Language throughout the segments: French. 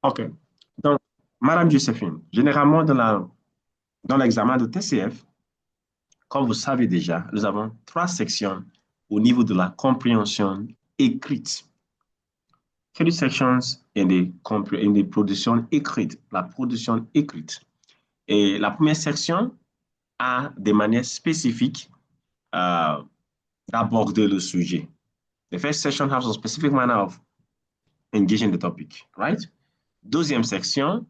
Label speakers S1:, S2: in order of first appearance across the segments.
S1: OK. Donc, Madame Joséphine, généralement dans l'examen de TCF, comme vous savez déjà, nous avons trois sections au niveau de la compréhension écrite. Three sections in the production écrite, la production écrite. Et la première section a des manières spécifiques euh, d'aborder le sujet. The first section has a specific manner of engaging the topic, right? Deuxième section,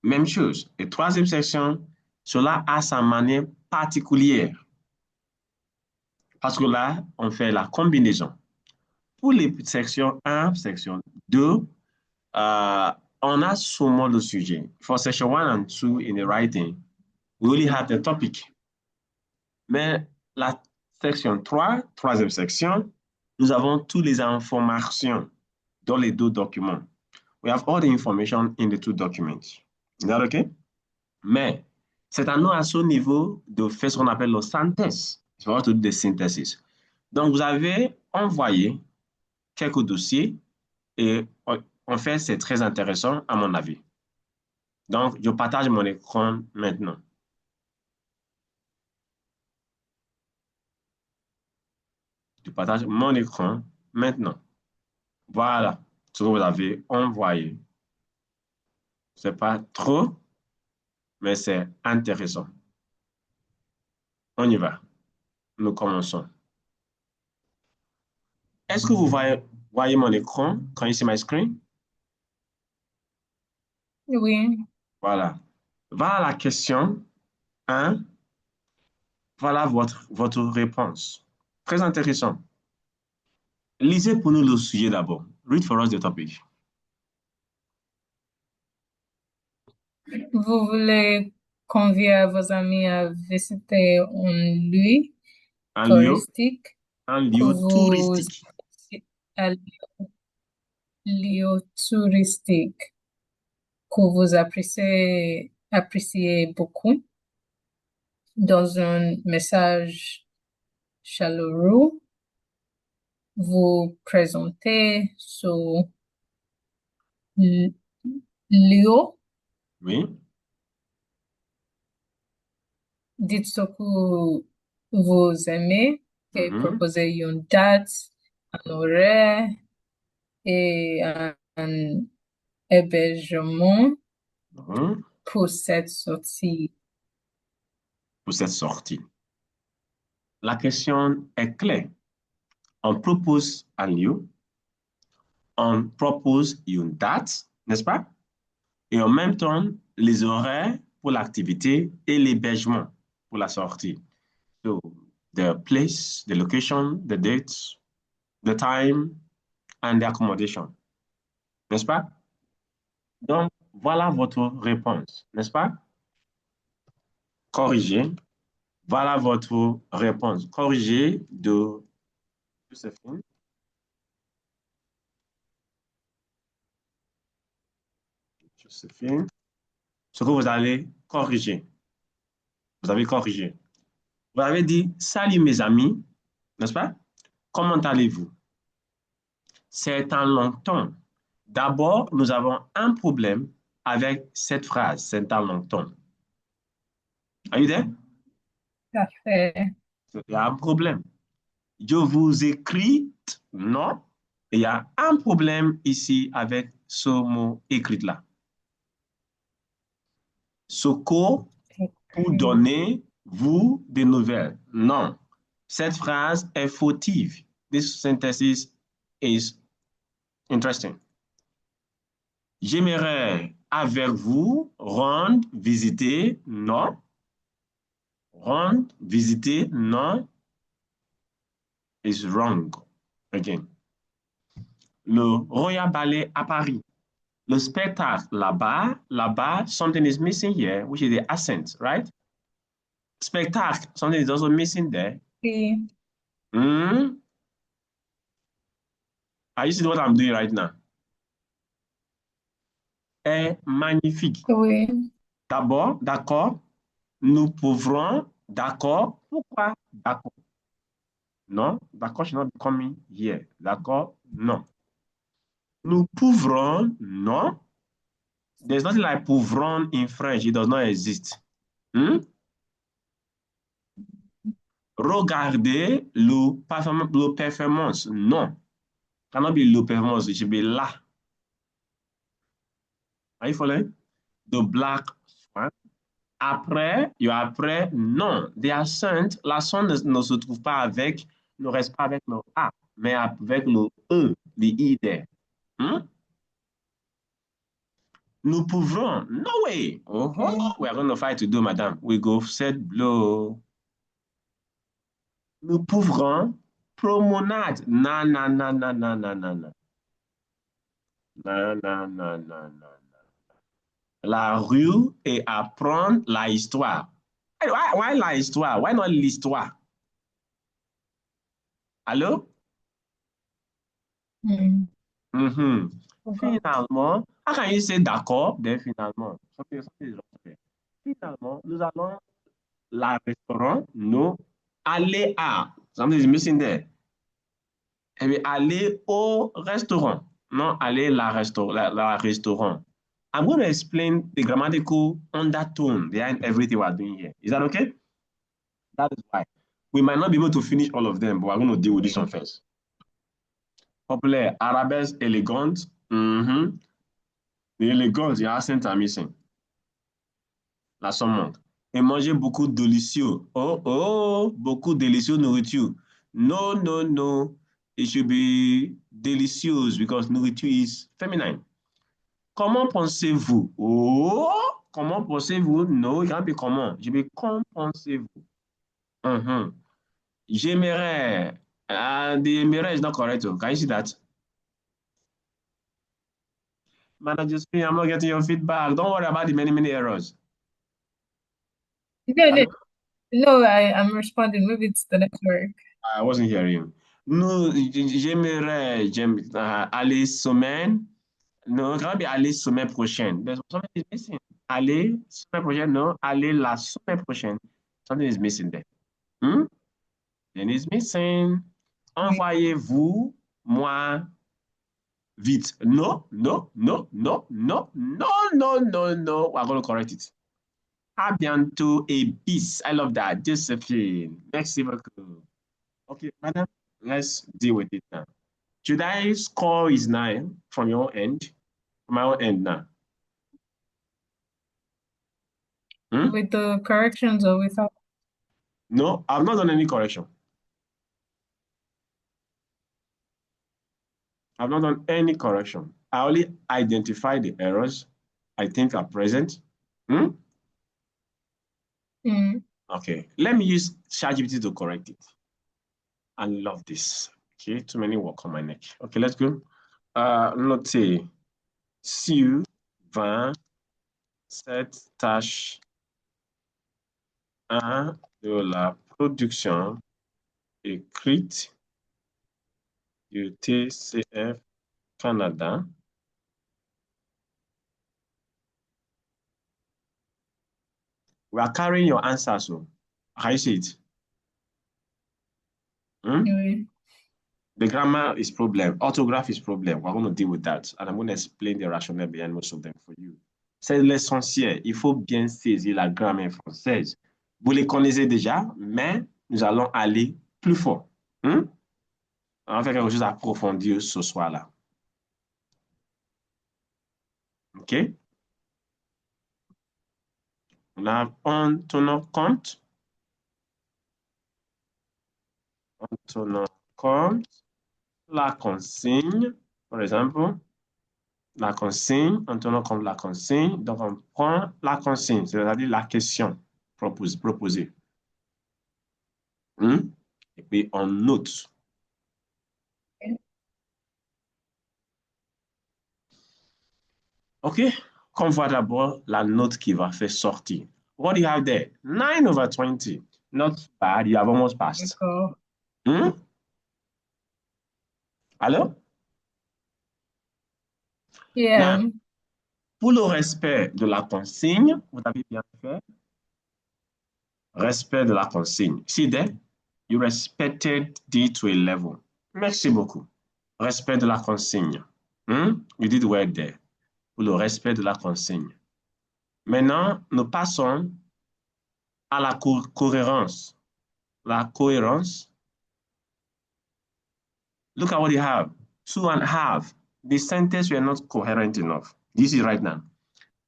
S1: même chose. Et troisième section, cela a sa manière particulière. Parce que là, on fait la combinaison. Pour les sections 1, section 2, euh, on a seulement le sujet. For section 1 and 2 in the writing, we only have the topic. Mais la section 3, troisième section, nous avons toutes les informations dans les deux documents. We have all the information in the two documents. Is that okay? Mais c'est à nous à ce niveau de faire ce qu'on appelle la synthèse. C'est vraiment des synthèses. Donc, vous avez envoyé quelques dossiers et en fait, c'est très intéressant à mon avis. Donc, je partage mon écran maintenant. Je partage mon écran maintenant. Voilà ce que vous avez envoyé. C'est pas trop, mais c'est intéressant. On y va. Nous commençons. Est-ce que vous voyez mon écran? Can you see my screen?
S2: Oui,
S1: Voilà. Voilà la question 1. Voilà votre réponse. Très intéressant. Lisez pour nous le sujet d'abord. Read for us the topic.
S2: vous voulez convier vos amis à visiter un lieu
S1: Un lieu,
S2: touristique
S1: un
S2: que
S1: lieu
S2: vous
S1: touristique.
S2: un lieu touristique que vous appréciez beaucoup dans un message chaleureux. Vous présentez ce lieu,
S1: Oui.
S2: dites ce que vous aimez et
S1: Mhm.
S2: proposez une date, un horaire et un hébergement
S1: Mhm.
S2: pour cette sortie.
S1: Pour cette sortie. La question est claire. On propose un lieu, on propose une date, n'est-ce pas? Et en même temps, les horaires pour l'activité et l'hébergement pour la sortie. So, the place, the location, the dates, the time, and the accommodation. N'est-ce pas? Donc, voilà votre réponse, n'est-ce pas? Corrigé. Voilà votre réponse. Corrigé de Joséphine. Joséphine. Ce que vous allez corriger. Vous avez corrigé. Vous avez dit, salut mes amis, n'est-ce pas? Comment allez-vous? C'est un long temps. D'abord, nous avons un problème avec cette phrase, c'est un long temps. Are you there?
S2: Parfait.
S1: Il y a un problème. Je vous écris, non. Il y a un problème ici avec ce mot écrit là. Secours pour donner vous des nouvelles. Non. Cette phrase est fautive. This synthesis is interesting. J'aimerais avec vous rendre visiter. Non. Rendre visiter. Non. Is wrong. Again. Le Royal Ballet à Paris. Le spectacle là-bas, something is missing here, which is the accent, right? Spectacle, something is also missing there.
S2: Oui,
S1: Hmm? Are you see what I'm doing right now? Est magnifique.
S2: oui,
S1: D'abord, d'accord, nous pouvons, d'accord, pourquoi d'accord? Non, d'accord should not be coming here. D'accord, non. Nous pouvons, non. There's nothing like pauvron in French. It does not exist. Hmm? Regardez le performance. Non. Cannot be le performance. It should be la. Are you following? The black swan. Après, après, non. The accent, l'accent ne se trouve pas avec, ne reste pas avec le A, mais avec le E, le I there. Hmm? Nous pouvons. No way. Oh,
S2: Okay.
S1: we are going to fight to do, madame. We go set blow. Nous pouvons. Promenade. Non, non, non, non, non, non, non, non. Non, non, non, non, non. La rue et apprendre la histoire. Why la histoire? Why not l'histoire? Allô?
S2: Mm.
S1: Mhm.
S2: Okay.
S1: Finalement, how can you say d'accord? Then finalement, something is wrong there. Finalement, nous allons la restaurant, nous, aller à, something is missing there. Eh bien, aller au restaurant, non aller la restaurant. I'm going to explain the grammatical undertone behind everything we're doing here. Is that okay? That is why. We might not be able to finish all of them, but we're going to deal with this one first. Populaire, arabesque, élégante. Mhm. The élégance, the accent are missing. La somme. Et manger beaucoup de délicieux. Oh, oh, beaucoup de délicieux nourriture. No, no, no. It should be delicious because nourriture is feminine. Comment pensez-vous? Oh, comment pensez-vous? No, it can't be comment. Je vais comment pensez-vous? Mhm. J'aimerais. The aimerais is not correct. Oh. Can you see that? Manager, I'm not getting your feedback. Don't worry about the many, many errors.
S2: No, no,
S1: Hello?
S2: no, I'm responding. Maybe it's the network.
S1: I wasn't hearing you. Nous, j'aimerais aller semaine. Non, quand même aller semaine prochaine. There's something is missing. Aller semaine prochaine, non. Aller la semaine prochaine. Something is missing there. Hmm? Then is missing.
S2: Oui.
S1: Envoyez-vous moi vite. No, no, no, no, no, no, no, no, no. We're going to correct it. À bientôt et bis. I love that. Josephine. Merci beaucoup. Okay, madam, let's deal with it now. Should I score is 9 from your end? From my own end now? Hmm?
S2: With the corrections or without?
S1: No, I've not done any correction. I've not done any correction. I only identify the errors I think are present. Hmm?
S2: Mm.
S1: Okay, let me use ChatGPT to correct it. I love this. Okay, too many work on my neck. Okay, let's go. Notez suivant cette tâche 1 de la production écrite du TCF Canada. We are carrying your answers. So how you say it? Hmm?
S2: Oui.
S1: The grammar is problem. Orthograph is problem. We're going to deal with that. And I'm going to explain the rationale behind most of them for you. C'est l'essentiel. Il faut bien saisir la grammaire française. Vous les connaissez déjà, mais nous allons aller plus fort. Hmm? On va faire quelque chose d'approfondi ce soir-là. OK? En tenant compte la consigne, par exemple, la consigne, en tenant compte la consigne, donc on prend la consigne, c'est-à-dire la question proposée. Hmm? Et puis on note. OK? Qu'on voit d'abord la note qui va faire sortir. What do you have there? 9/20. Not bad, you have almost passed.
S2: D'accord.
S1: Hmm? Alors?
S2: Yeah.
S1: Now, pour le respect de la consigne, vous avez bien fait. Respect de la consigne. See there? You respected it to a level. Merci beaucoup. Respect de la consigne. Hmm? You did well there. pour le respect de la consigne. Maintenant, nous passons à la cohérence. La cohérence. Look at what you have. 2.5. The sentence were not coherent enough. This is right now.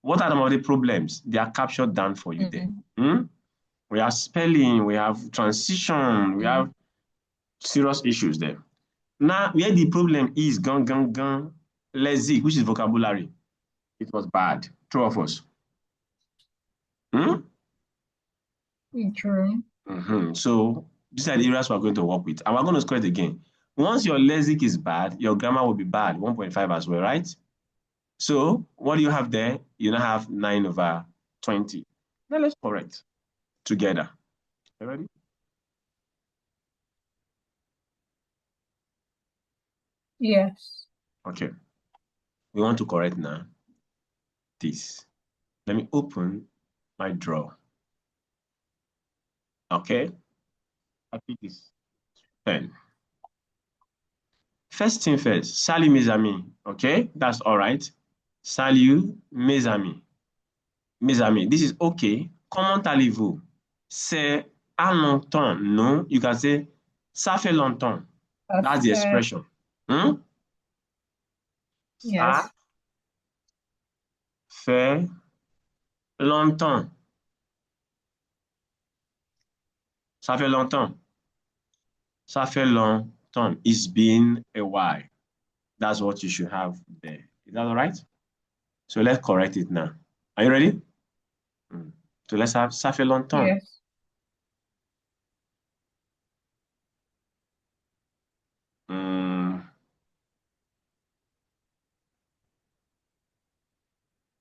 S1: What are some of the problems? They are captured down for you there. We have spelling, we have transition, we have serious issues there. Now, where the problem is, lexic, which is vocabulary. It was bad. True of us.
S2: True.
S1: So these are the areas we're going to work with. And we're going to score it again. Once your lexic is bad, your grammar will be bad, 1.5 as well, right? So what do you have there? You now have 9/20. Now let's correct together. You ready?
S2: Yes.
S1: Okay. We want to correct now this. Let me open my drawer. Okay. I pick this pen. First thing first, salut mes amis. Okay, that's all right. Salut mes amis. Mes amis, this is okay. Comment allez-vous? C'est à longtemps, non? You can say, ça fait longtemps. That's the expression. Ça
S2: Yes.
S1: fait longtemps. Ça fait longtemps. Ça fait longtemps. It's been a while. That's what you should have there. Is that all right? So let's correct it now. Are you ready? So let's have ça fait longtemps.
S2: Yes.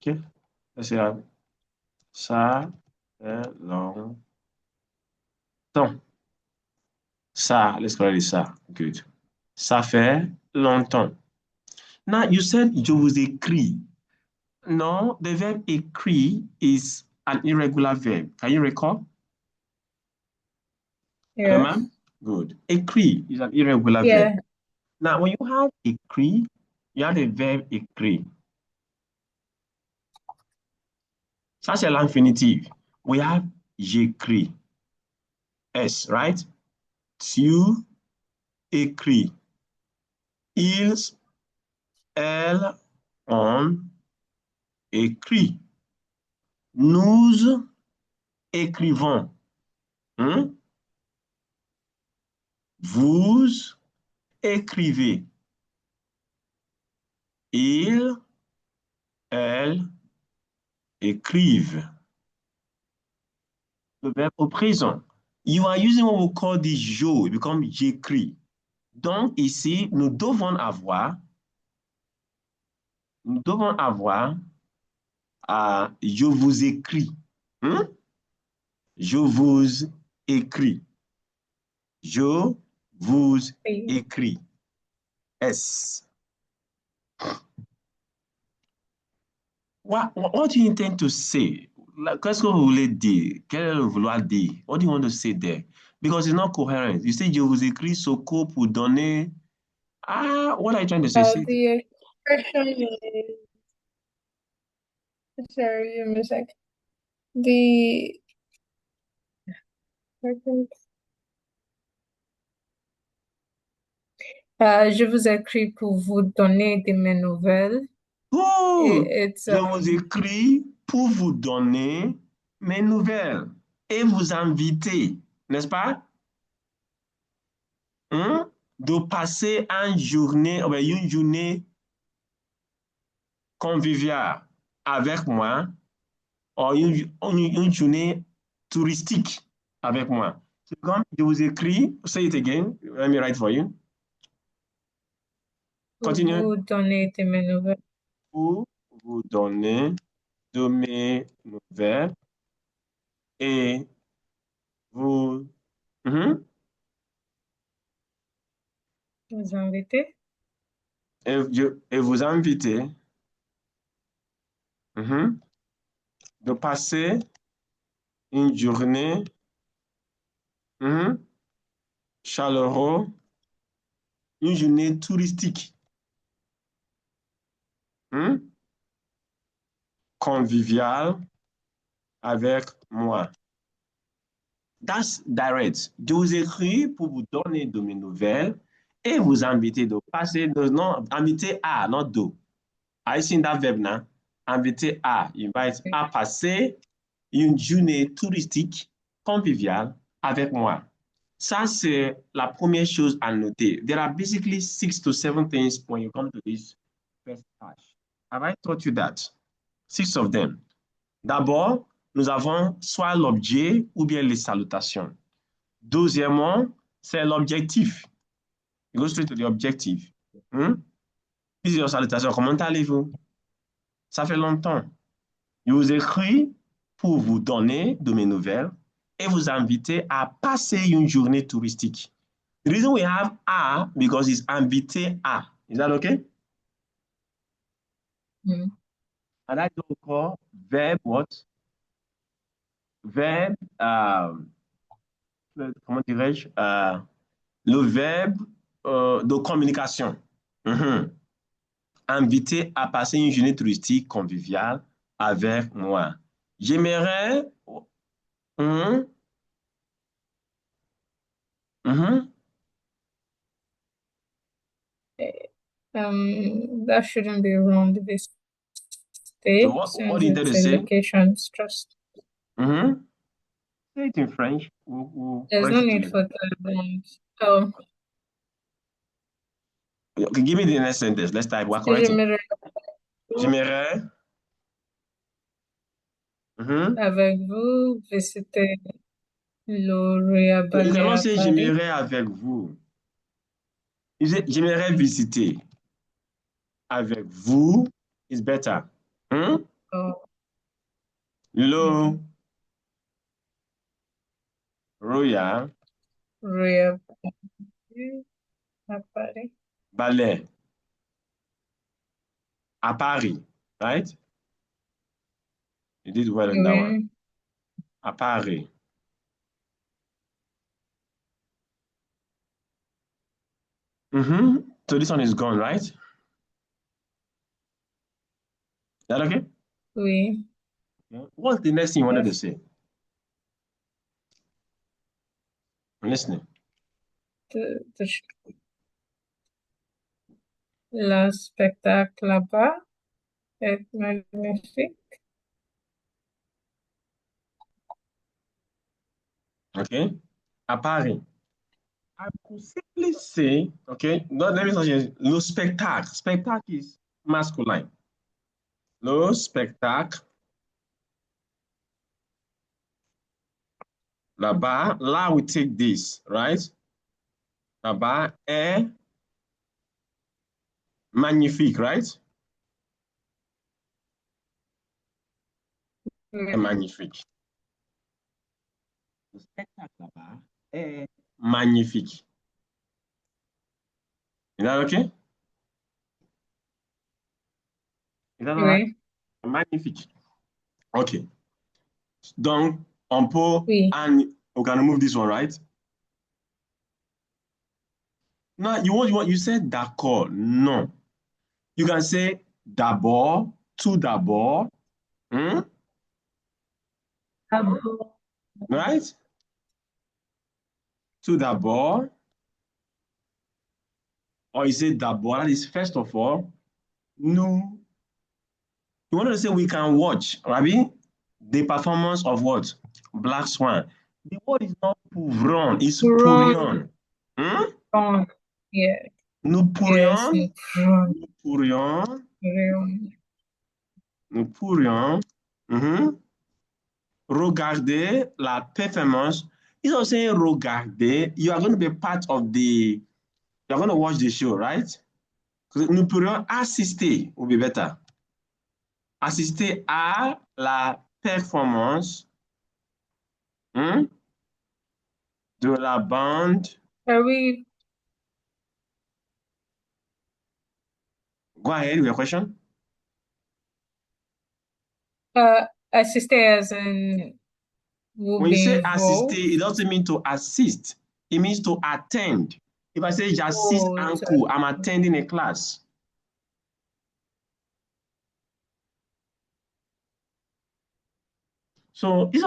S1: Okay. Let's have ça fait longtemps. Ça, let's correct it. Ça. Good. Ça fait longtemps. Now you said je vous écris. No, the verb écrit is an irregular verb. Can you recall?
S2: Yes.
S1: Good. Écrit is an irregular
S2: Yeah.
S1: verb. Now, when you have écrit, you have the verb écrit. Ça, c'est l'infinitive. We have j'écris. S, right? Tu écris. Ils, elles, on écrit. Nous écrivons. Vous écrivez. Ils, elles écrivent. Le verbe au présent. You are using what we call the je, it becomes j'écris. Donc ici, nous devons avoir je vous écris. Je vous écris. Je vous écris. S. What do you intend to say? Qu'est-ce que vous voulez dire? Quel est le vouloir dire? What do you want to say there? Because it's not coherent. You say je vous écris Soko pour donner. What are you trying to say?
S2: The expression is, sorry, give me a sec. The je vous écris pour vous donner de mes nouvelles.
S1: Je vous écris pour vous donner mes nouvelles et vous inviter, n'est-ce pas? De passer une journée conviviale avec moi ou une journée touristique avec moi. C'est comme je vous écris, say it again, let me write for you. Continue.
S2: Pour vous donner de mes nouvelles.
S1: Pour vous donner de mes nouvelles et vous
S2: vous inviter.
S1: Et vous inviter de passer une journée chaleureuse, une journée touristique. convivial avec moi. That's direct. Je vous écris pour vous donner de mes nouvelles et vous inviter de passer, non, inviter à, not do. I seen that verb now. Inviter à, invite à passer une journée touristique conviviale avec moi. Ça, c'est la première chose à noter. There are basically 6 to 7 things when you come to this first page. Have I taught you that? 6 of them. D'abord, nous avons soit l'objet ou bien les salutations. Deuxièmement, c'est l'objectif. You go straight to the objective. Plusieurs salutations. Comment allez-vous? Ça fait longtemps. Je vous écris pour vous donner de mes nouvelles et vous inviter à passer une journée touristique. The reason we have a because it's invité à. Is that okay?
S2: Mm.
S1: And I don't call verb what? Verbe, comment dirais-je? Le verbe de communication. Invité à passer une journée touristique conviviale avec moi. J'aimerais.
S2: That shouldn't be wrong. This
S1: So
S2: state,
S1: what
S2: since
S1: do you intend
S2: it's
S1: to
S2: a
S1: say?
S2: location, it's just
S1: Say it in French. We'll
S2: there's
S1: correct
S2: no
S1: it
S2: need
S1: together.
S2: for that. Oh,
S1: Okay, give me the next sentence. Let's type. We're correcting. J'aimerais.
S2: avec vous visiter l'Oria
S1: You
S2: Ballet
S1: cannot
S2: à
S1: say
S2: Paris.
S1: j'aimerais avec vous. You say j'aimerais visiter. Avec vous is better.
S2: Oh,
S1: Le Royal
S2: Oria Ballet à Paris.
S1: Ballet à Paris, right? You did well in that one. À Paris. So this one is gone, right? Is that okay?
S2: Oui.
S1: What's the next thing you wanted to say? I'm listening.
S2: Le spectacle là-bas est magnifique.
S1: Okay. À Paris. I could simply say, okay, not, let me say, le spectacle. Spectacle is masculine. Le spectacle. Là-bas, là, we take this, right? Là-bas est magnifique, right? Est magnifique. Le spectacle là-bas est magnifique. Is that okay? Is that all right? Magnifique. OK. Donc, on peut, and we can remove this one, right? No, you said d'accord. No. You can say d'abord, tout d'abord. Right? Tout d'abord. Or you say d'abord, that is first of all. Nous. You want to say we can watch, Rabbi? The performance of what? Black Swan. The word is not pourrons, it's pourrions.
S2: Yeah.
S1: Nous pourrions.
S2: Yes,
S1: Nous pourrions. Nous pourrions. Regarder la performance. It's not saying regarder. You are going to be part of the, you are going to watch the show, right? Nous pourrions assister, would be better. Assister à la performance de la bande.
S2: Are we?
S1: Go ahead with your question.
S2: Assister as in
S1: when you say assister, it doesn't mean to assist. It means to attend. If I say j'assiste un cours, I'm attending a class. So, ils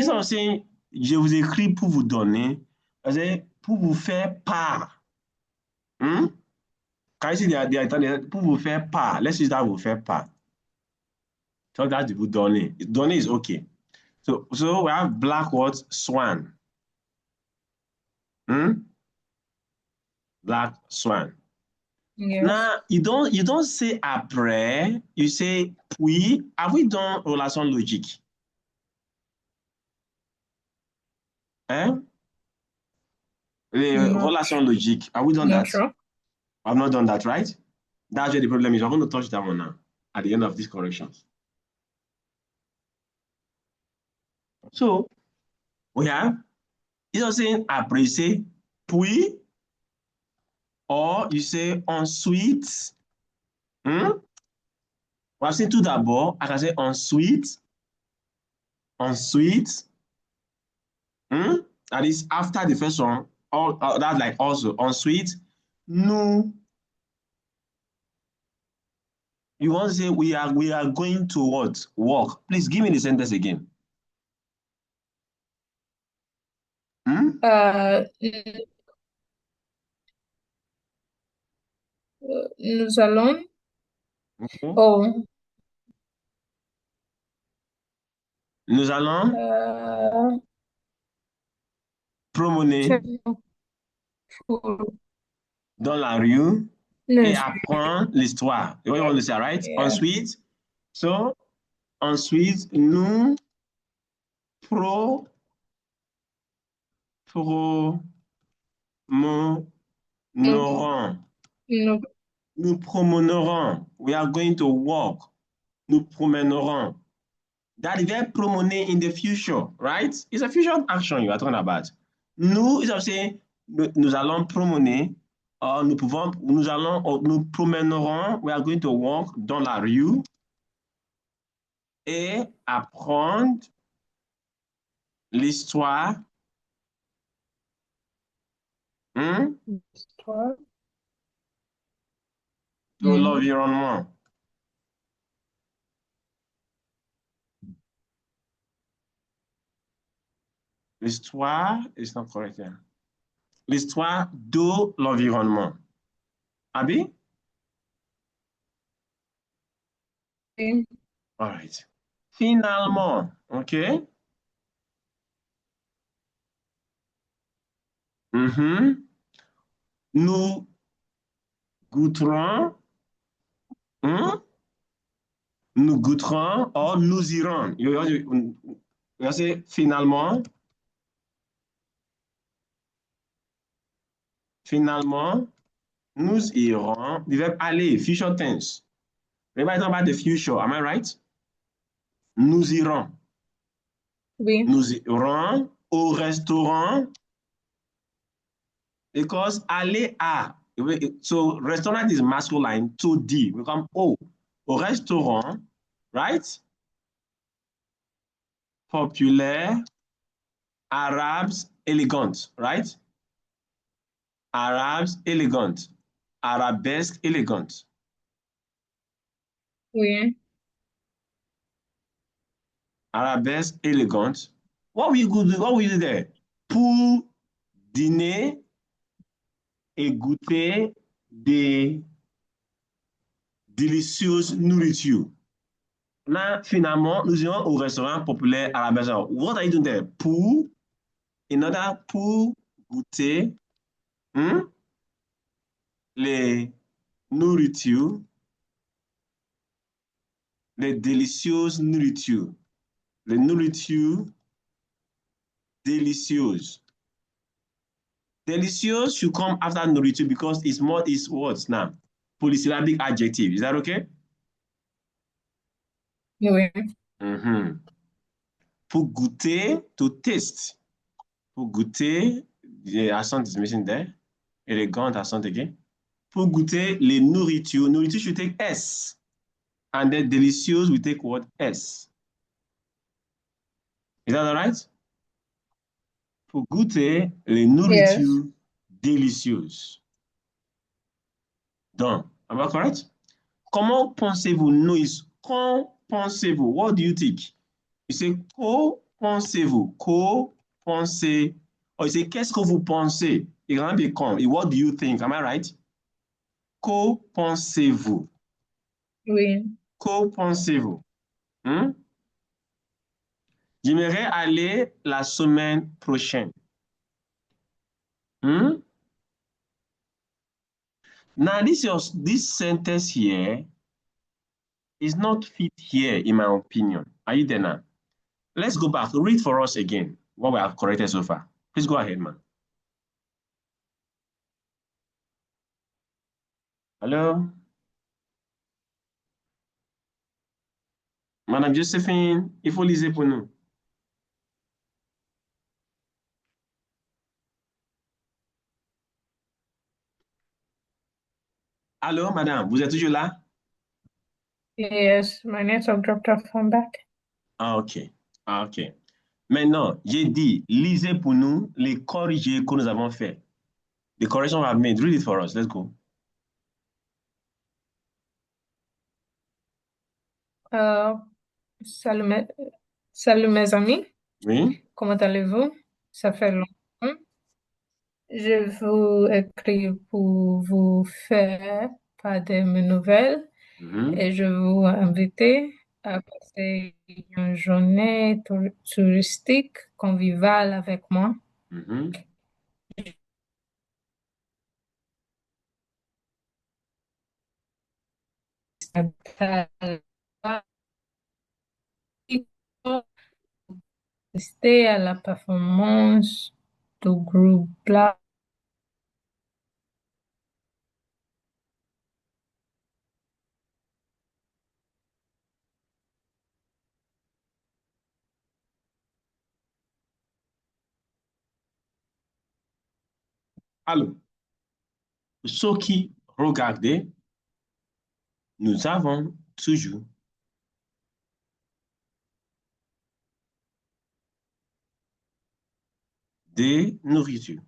S1: sont saying, je vous écris pour vous donner, c'est pour vous faire part. Hmm? Quand ici, pour vous faire part, let's use that vous faire part. So that's vous donner. Donner is okay. So we have black what? Swan. Hmm? Black swan.
S2: Yes.
S1: Now, you don't say après, you say puis. Have we done relation logique? Hein? Les
S2: Not,
S1: relations logiques. Have we done
S2: not
S1: that?
S2: sure.
S1: I've not done that, right? That's where the problem is. I'm going to touch that one now at the end of these corrections. So we have, you know, saying après, you say puis, or you say ensuite. Hmm? On va say tout d'abord, I can say ensuite, ensuite. Hmm? That is after the first one, all that's like also ensuite. Nous, you want to say we are going to what? Walk. Please give me the sentence again. Hmm?
S2: Nous allons.
S1: Okay.
S2: Oh,
S1: Nous allons
S2: uh,
S1: promener
S2: check for
S1: dans la rue et
S2: news.
S1: apprendre l'histoire. You want to say, right?
S2: Yeah.
S1: Ensuite, so, ensuite, nous pro, promenerons.
S2: Nous, nous,
S1: Nous promènerons. We are going to walk. Nous promènerons. That is verb promener in the future, right? It's a future action you are talking about. Nous, is saying, nous allons promener, nous allons, nous promènerons, we are going to walk dans la rue et apprendre l'histoire
S2: histoire.
S1: de l'environnement. L'histoire, it's not correct here. L'histoire de l'environnement. Abi?
S2: Oui.
S1: All right. Finalement, OK? Nous goûterons, hmm? Nous goûterons, or nous irons. You say finalement, finalement, nous irons. The verb aller, future tense. Remember talking about the future, am I right? Nous irons.
S2: Oui.
S1: Nous irons au restaurant because aller à. So restaurant is masculine, to D. We come au restaurant, right? Populaire, Arabs, elegant, right? Arabs, elegant. Arabesque, elegant.
S2: Oui.
S1: Arabesque, elegant. What will you do? What will you do there? Pour dîner et goûter des délicieuses nourritures. Là, finalement, nous irons au restaurant populaire à la maison. What are you doing there? Pour goûter les nourritures, les délicieuses nourritures. Les nourritures délicieuses. Delicious should come after nourriture because it's more is words now. Polysyllabic adjective. Is that okay?
S2: Oui.
S1: Pour goûter, to taste. Pour goûter, the accent is missing there. Elegant accent again. Pour goûter les nourritures. Nourriture should take S. And then delicious will take what? S. Is that all right? Pour goûter les
S2: Yes.
S1: nourritures délicieuses. Donc, am I correct? Comment pensez-vous, Noise? Qu'en pensez-vous? What do you think? C'est co-pensez-vous. Co-pensez. Oh, c'est qu'est-ce que vous pensez? It can become. What do you think? Am I right? Co-pensez-vous.
S2: Oui.
S1: Co-pensez-vous. Hmm? J'aimerais aller la semaine prochaine. Hmm? Now, this sentence here is not fit here, in my opinion. Are you there now? Let's go back. Read for us again what we have corrected so far. Please go ahead, man. Hello? Madame Joséphine, il faut liser pour nous. Allô, madame, vous êtes toujours là?
S2: Yes, my network dropped off. I'm back.
S1: Ah, OK. Ah, OK. Maintenant, j'ai dit, lisez pour nous les corrigés que nous avons faits. The correction we have made. Read it for us. Let's go.
S2: Euh, salut, salut mes amis,
S1: Oui?
S2: comment allez-vous? Ça fait longtemps. Je vous écris pour vous faire part de mes nouvelles
S1: Mhm.
S2: et je vous invite à passer une journée touristique conviviale avec moi.
S1: Mhm.
S2: Assister à la performance du groupe Black.
S1: Alors, ceux qui regardaient, nous avons toujours des nourritures.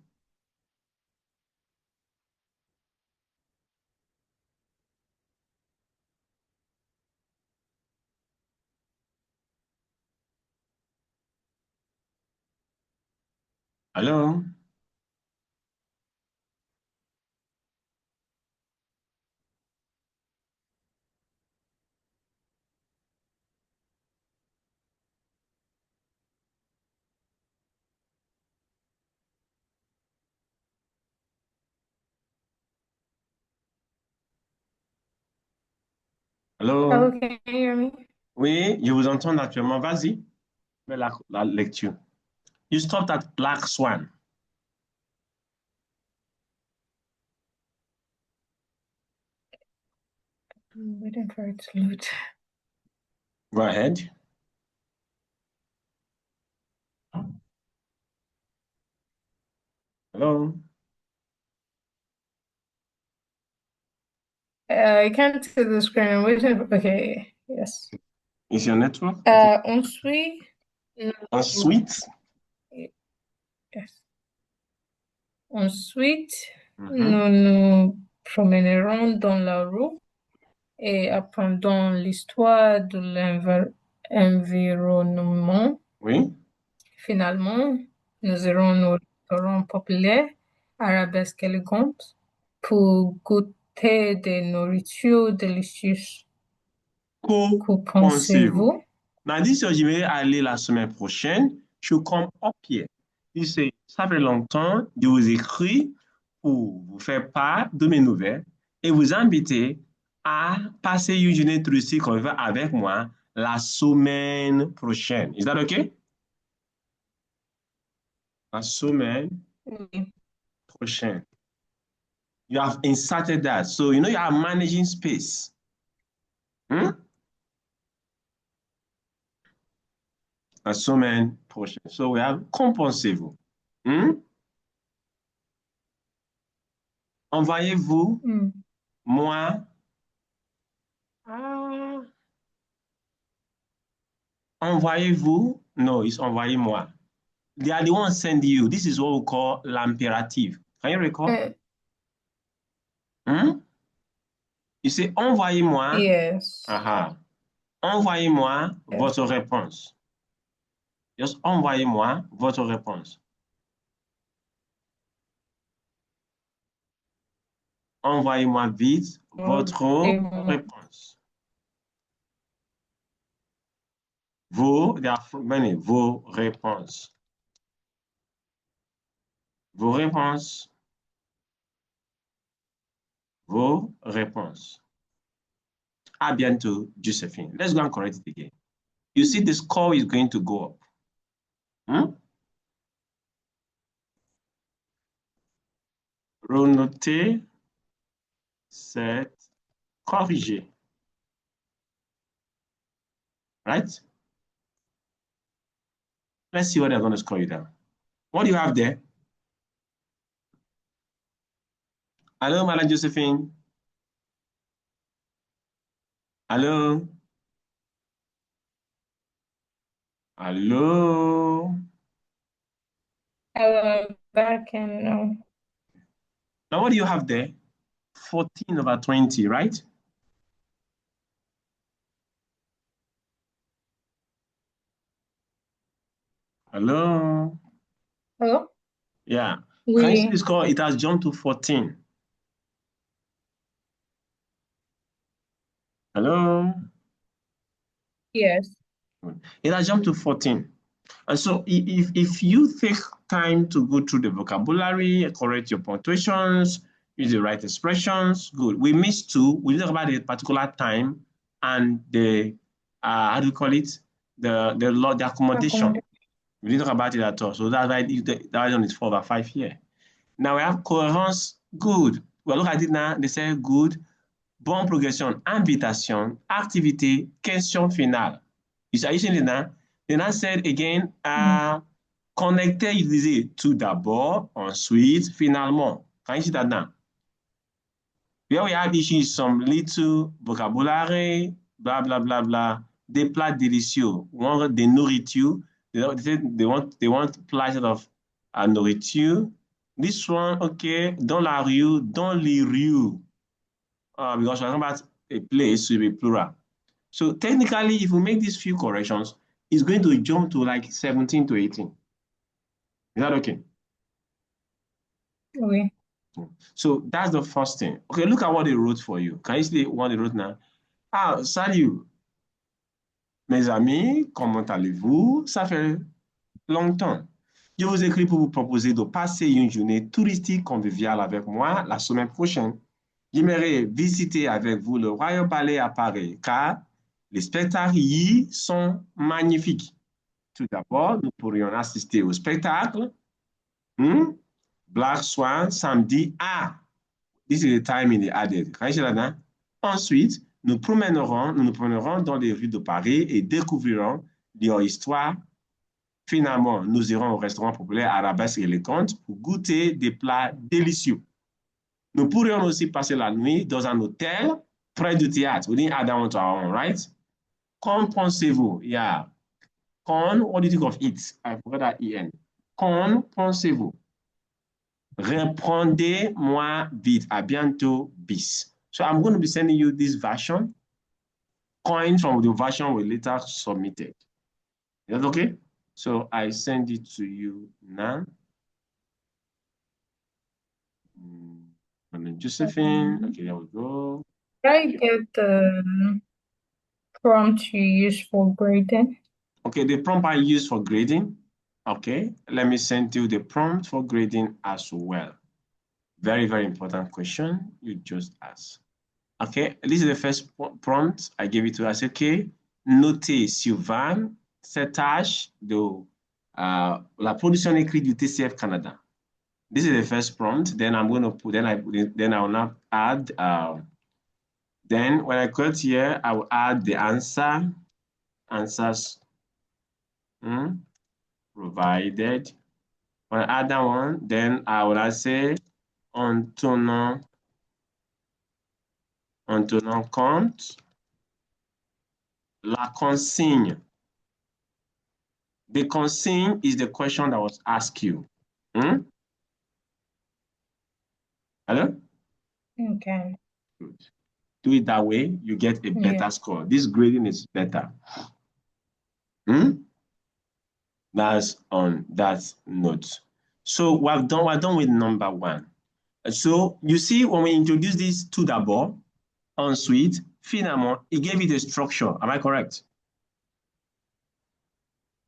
S1: Alors, alors,
S2: Hello, can you hear me?
S1: oui, je vous entends actuellement. Vas-y, fais la lecture. You stopped at Black Swan.
S2: I'm waiting for it to load.
S1: Go ahead. Hello.
S2: I can't see the screen. I'm waiting for, okay, yes.
S1: Is your network? Okay.
S2: Ensuite,
S1: Ensuite,
S2: yes. Ensuite,
S1: mhm,
S2: nous nous promènerons dans la rue et apprendrons l'histoire de l'environnement.
S1: oui.
S2: Finalement, nous irons au restaurant populaire, arabesque élégante, pour goûter des nourritures délicieuses. Que
S1: Qu'en pensez-vous?
S2: pensez-vous?
S1: M'a dit, si je vais aller la semaine prochaine, je comme au pied. Il sait, ça fait longtemps, je vous écris pour vous faire part de mes nouvelles et vous inviter à passer une journée touristique avec moi la semaine prochaine. Is that okay? La semaine
S2: Oui.
S1: prochaine. You have inserted that. So, you are managing space. Hmm? La semaine prochaine. So, we have compensez-vous. Hmm? Envoyez-vous,
S2: Hmm.
S1: moi, ah, envoyez-vous, no, it's envoyez-moi. They are the ones send you. This is what we call l'impérative. Can you recall?
S2: Uh,
S1: Hmm? You say envoyez-moi,
S2: yes.
S1: aha, envoyez-moi
S2: Yes.
S1: votre réponse. Juste envoyez-moi votre réponse. Envoyez-moi vite votre réponse. Vos réponses. Vos réponses. Vos réponses. À bientôt, Josephine. Let's go and correct it again. You see the score is going to go up. Renoter, c'est corriger. Right? Let's see what they're going to score you down. What do you have there? Hello, Madam Josephine. Hello. Hello.
S2: Back and no.
S1: Now, what do you have there? 14/20, right? Hello.
S2: Hello?
S1: Yeah.
S2: Oui.
S1: Can you see the score? It has jumped to 14. Hello.
S2: Yes.
S1: It has jumped to 14. And so if you take time to go through the vocabulary, correct your punctuations, use the right expressions, good. We missed two. We talk about the particular time and the, how do you call it? The accommodation. We didn't talk about it at all. So that's why that one is 4/5 here. Now we have cohérence, good. Well, look at it now. They say good. Bonne progression, invitation, activité, question finale. Are you seeing it now? Then I said again, connecter, utiliser tout d'abord, ensuite, finalement. Can you see that now? Here we have issues, some little vocabulary, blah, blah, blah, blah. Des plats délicieux, des nourritures. They want pleasure of nourriture. This one, okay, dans la rue, dans les rues. Because we're talking about a place to be plural. So technically, if we make these few corrections, it's going to jump to like 17 to 18. Is that okay?
S2: Oui.
S1: So that's the first thing. Okay, look at what they wrote for you. Can you see what they wrote now? Ah, salut, mes amis, comment allez-vous? Ça fait longtemps. Je vous écris pour vous proposer de passer une journée touristique conviviale avec moi la semaine prochaine. J'aimerais visiter avec vous le Royal Ballet à Paris, car les spectacles y sont magnifiques. Tout d'abord, nous pourrions assister au spectacle Black Swan samedi à. This is the time in the added. Ensuite, nous nous promènerons dans les rues de Paris et découvrirons leur histoire. Finalement, nous irons au restaurant populaire Arabesque et Les Contes pour goûter des plats délicieux. Nous pourrions aussi passer la nuit dans un hôtel près du théâtre. We didn't add that one to our own, right? Qu'en pensez-vous? Yeah. Qu'en, what do you think of it? I forgot that EN. Qu'en pensez-vous? Répondez-moi vite. À bientôt, bis. So I'm going to be sending you this version, coin from the version we later submitted. Is that okay? So I send it to you now. And then Josephine. Okay, there we go.
S2: Can I get the prompt you use for grading?
S1: Okay, the prompt I use for grading. Okay, let me send you the prompt for grading as well. Very, very important question you just asked. Okay, this is the first prompt I gave it to us. Okay, notez Sylvain, cette tâche de la production écrite du TCF Canada. This is the first prompt. Then I'm going to put, then I will now add, then when I got here, I will add the answers provided. When I add that one, then I will say en tenant compte la consigne. The consigne is the question that was asked you. Hello?
S2: Okay.
S1: Good. Do it that way, you get a better score. This grading is better. That's on that note. So we're done with number one. So you see, when we introduce this tout d'abord, ensuite, finalement, it gave it a structure. Am I correct?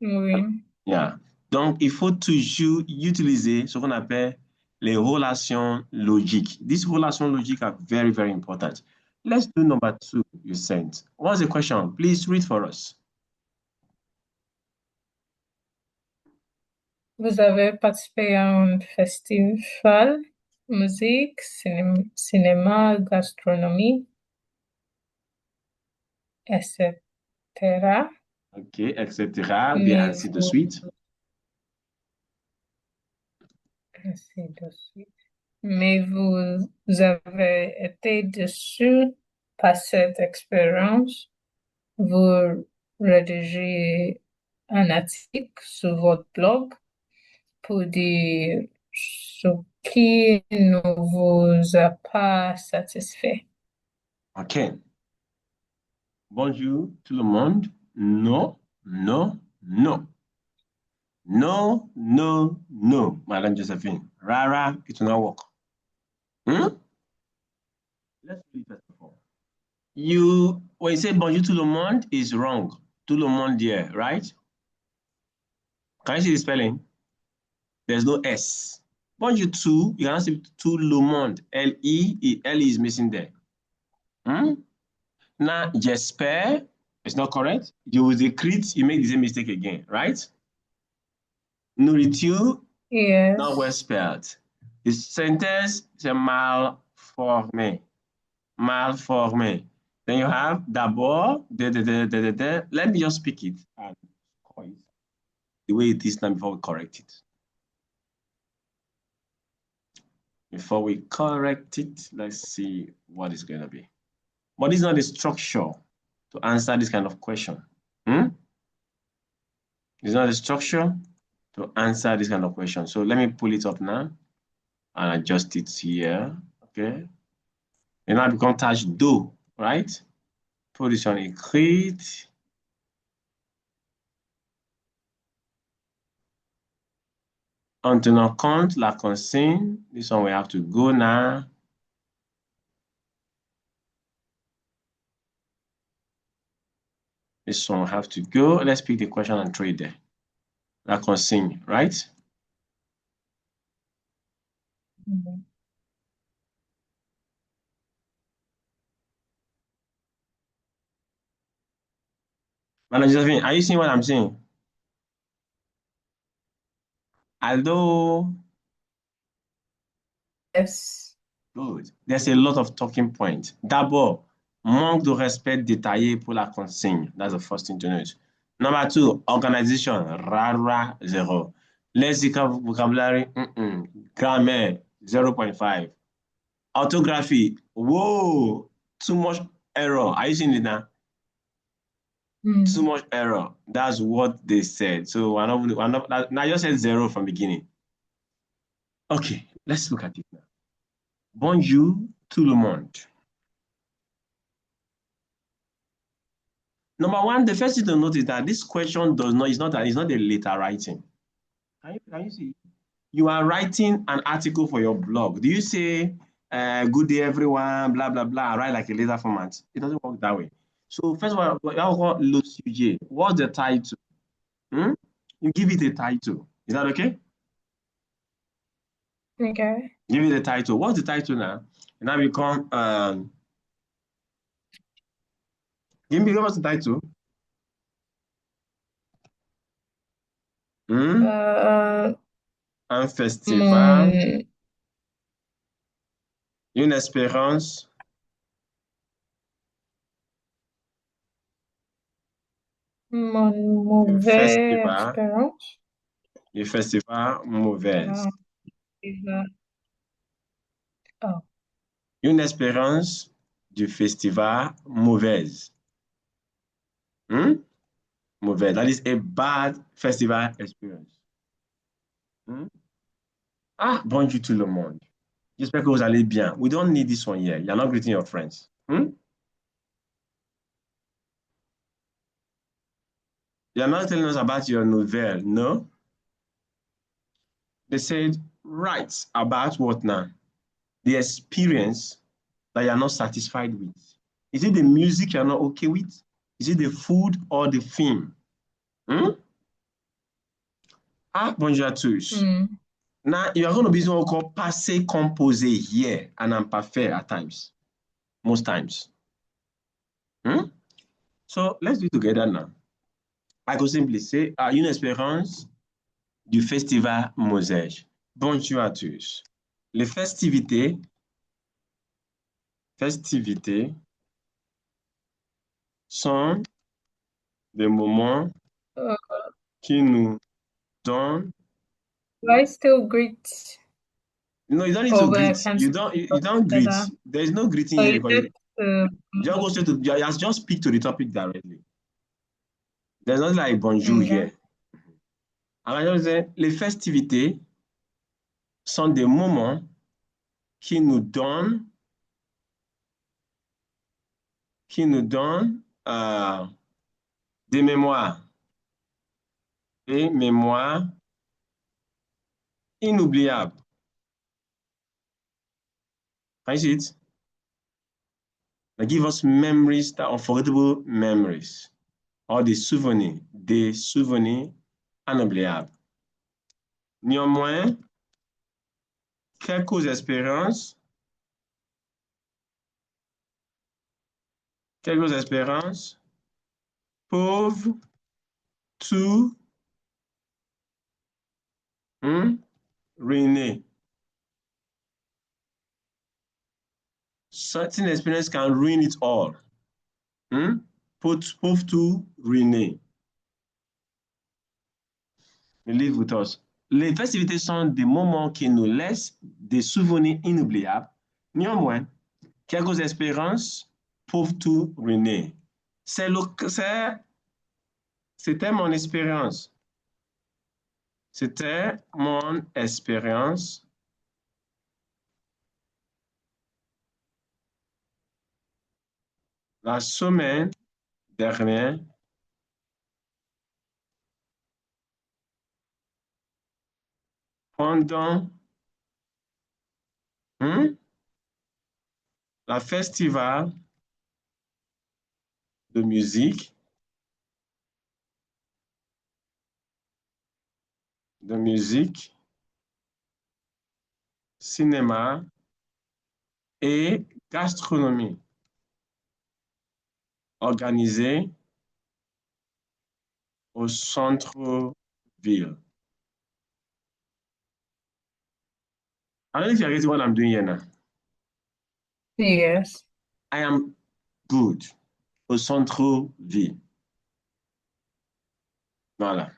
S2: Oui.
S1: Yeah. Donc, il faut toujours utiliser ce qu'on appelle les relations logiques. These relations logiques are very, very important. Let's do number two you sent. What's the question? Please read for us.
S2: Vous avez participé à un festival, musique, cinéma, gastronomie, etc.
S1: OK, etc. Bien,
S2: Mais
S1: ainsi de
S2: vous,
S1: suite.
S2: ainsi de suite. Mais vous avez été déçu par cette expérience. Vous rédigez un article sur votre blog pour dire ce qui ne vous a pas satisfait.
S1: OK. Bonjour tout le monde. Non, non, non. No, no, no, Madam Josephine. Rara, it will not work. Hmm? Let's do it first of all. When you say bonjour tout le monde, is wrong. Tout le monde here, right? Can you see the spelling? There's no S. Bonjour tout, you cannot say tout le monde. L-E is missing there. Hmm? Now, j'espère, it's not correct. You will decrete, you make the same mistake again, right? Nourriture, not well
S2: Yes.
S1: spelled. The sentence is malformé. Malformé. Then you have d'abord, let me just speak it and call it the way it is now before we correct it. Before we correct it, let's see what it's going to be. But it's not the structure to answer this kind of question. Hmm? It's not the structure to answer this kind of question. So let me pull it up now and adjust it here. Okay. And now become tâche 2, right? Position écrite. En tenant compte la consigne. This one we have to go now. This one we have to go. Let's pick the question and throw it there. La consigne, right?
S2: Mhm.
S1: Madam Josephine, are you seeing what I'm saying? Although,
S2: Yes.
S1: good. There's a lot of talking points. D'abord, manque de respect détaillé pour la consigne. That's the first thing to note. Number two, organization, rara, zero. Lexical vocabulary, grammar, 0.5. Orthography, whoa, too much error. Are you seeing it now? Too much error. That's what they said. So now you said zero from beginning. Okay, let's look at it now. Bonjour tout le monde. Number one, the first thing to note is that this question is not a letter writing. Can you see? You are writing an article for your blog. Do you say, good day, everyone, blah, blah, blah, write like a letter format? It doesn't work that way. So first of all, le sujet. What's the title? Hmm? You give it a title. Is that okay?
S2: Okay.
S1: Give it a title. What's the title now? And now become, give us the title. Hmm? Un festival, une espérance.
S2: Mon
S1: Un
S2: mauvais
S1: festival,
S2: expérience.
S1: le festival mauvaise.
S2: Oh.
S1: Une espérance du festival mauvaise. Hmm? Mauvaise. That is a bad festival experience. Hmm? Ah, bonjour tout le monde. J'espère que vous allez bien. We don't need this one here. You're not greeting your friends. Hmm? You're not telling us about your novel, no? They said, write about what now? The experience that you're not satisfied with. Is it the music you're not okay with? Is it the food or the film? Hmm? Ah, bonjour à tous.
S2: Mm.
S1: Now, you are going to be what we call passé composé here and imparfait at times, most times. Hmm? So let's do it together now. I could simply say, une expérience du festival Mosège. Bonjour à tous. Les festivités sont des moments
S2: Uh,
S1: qui nous donnent.
S2: do I still greet?
S1: No, you don't need
S2: Oh,
S1: to
S2: but I
S1: greet.
S2: can't
S1: You
S2: speak
S1: don't. You don't greet.
S2: together.
S1: There is no greeting
S2: Oh,
S1: here
S2: you
S1: because
S2: said uh,
S1: just go straight to. Just speak to the topic directly. There's nothing like bonjour
S2: okay.
S1: here. Alors, je disais, les festivités sont des moments qui nous donnent, qui nous donnent des mémoires, des mémoires inoubliables. Can you see it? They give us memories that are unforgettable memories, or des souvenirs inoubliables. Néanmoins, quelques expériences, quelques expériences peuvent tout ruiner. Certain experience can ruin it all. Peuvent tout ruiner. Live with us. Les festivités sont des moments qui nous laissent des souvenirs inoubliables. Néanmoins, quelques expériences peuvent tout ruiner. C'était mon expérience. C'était mon expérience la semaine dernière pendant la festival de musique, cinéma et gastronomie organisé au centre-ville. I don't know if you're getting what I'm doing here now.
S2: Yes.
S1: I am good au centre-ville. Voilà.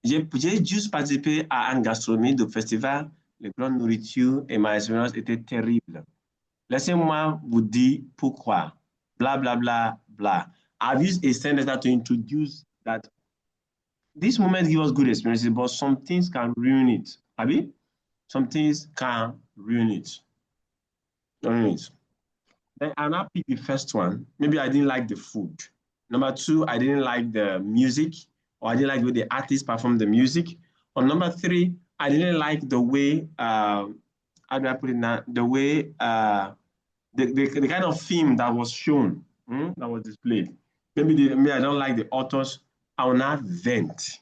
S1: J'ai juste participé à un gastronomie de festival, les grandes nourritures et ma expérience était terrible. Laissez-moi vous dire pourquoi. Blah, blah, blah, blah. I've used a sentence to introduce that this moment give us good experiences, but some things can ruin it. Abi? Some things can ruin it. Ruin it. Then I'll not pick the first one. Maybe I didn't like the food. Number two, I didn't like the music, or I didn't like the way the artist performed the music. Or number three, I didn't like the way, how do I put it now? The way, the kind of film that was shown, that was displayed. Maybe I don't like the authors. I will not vent.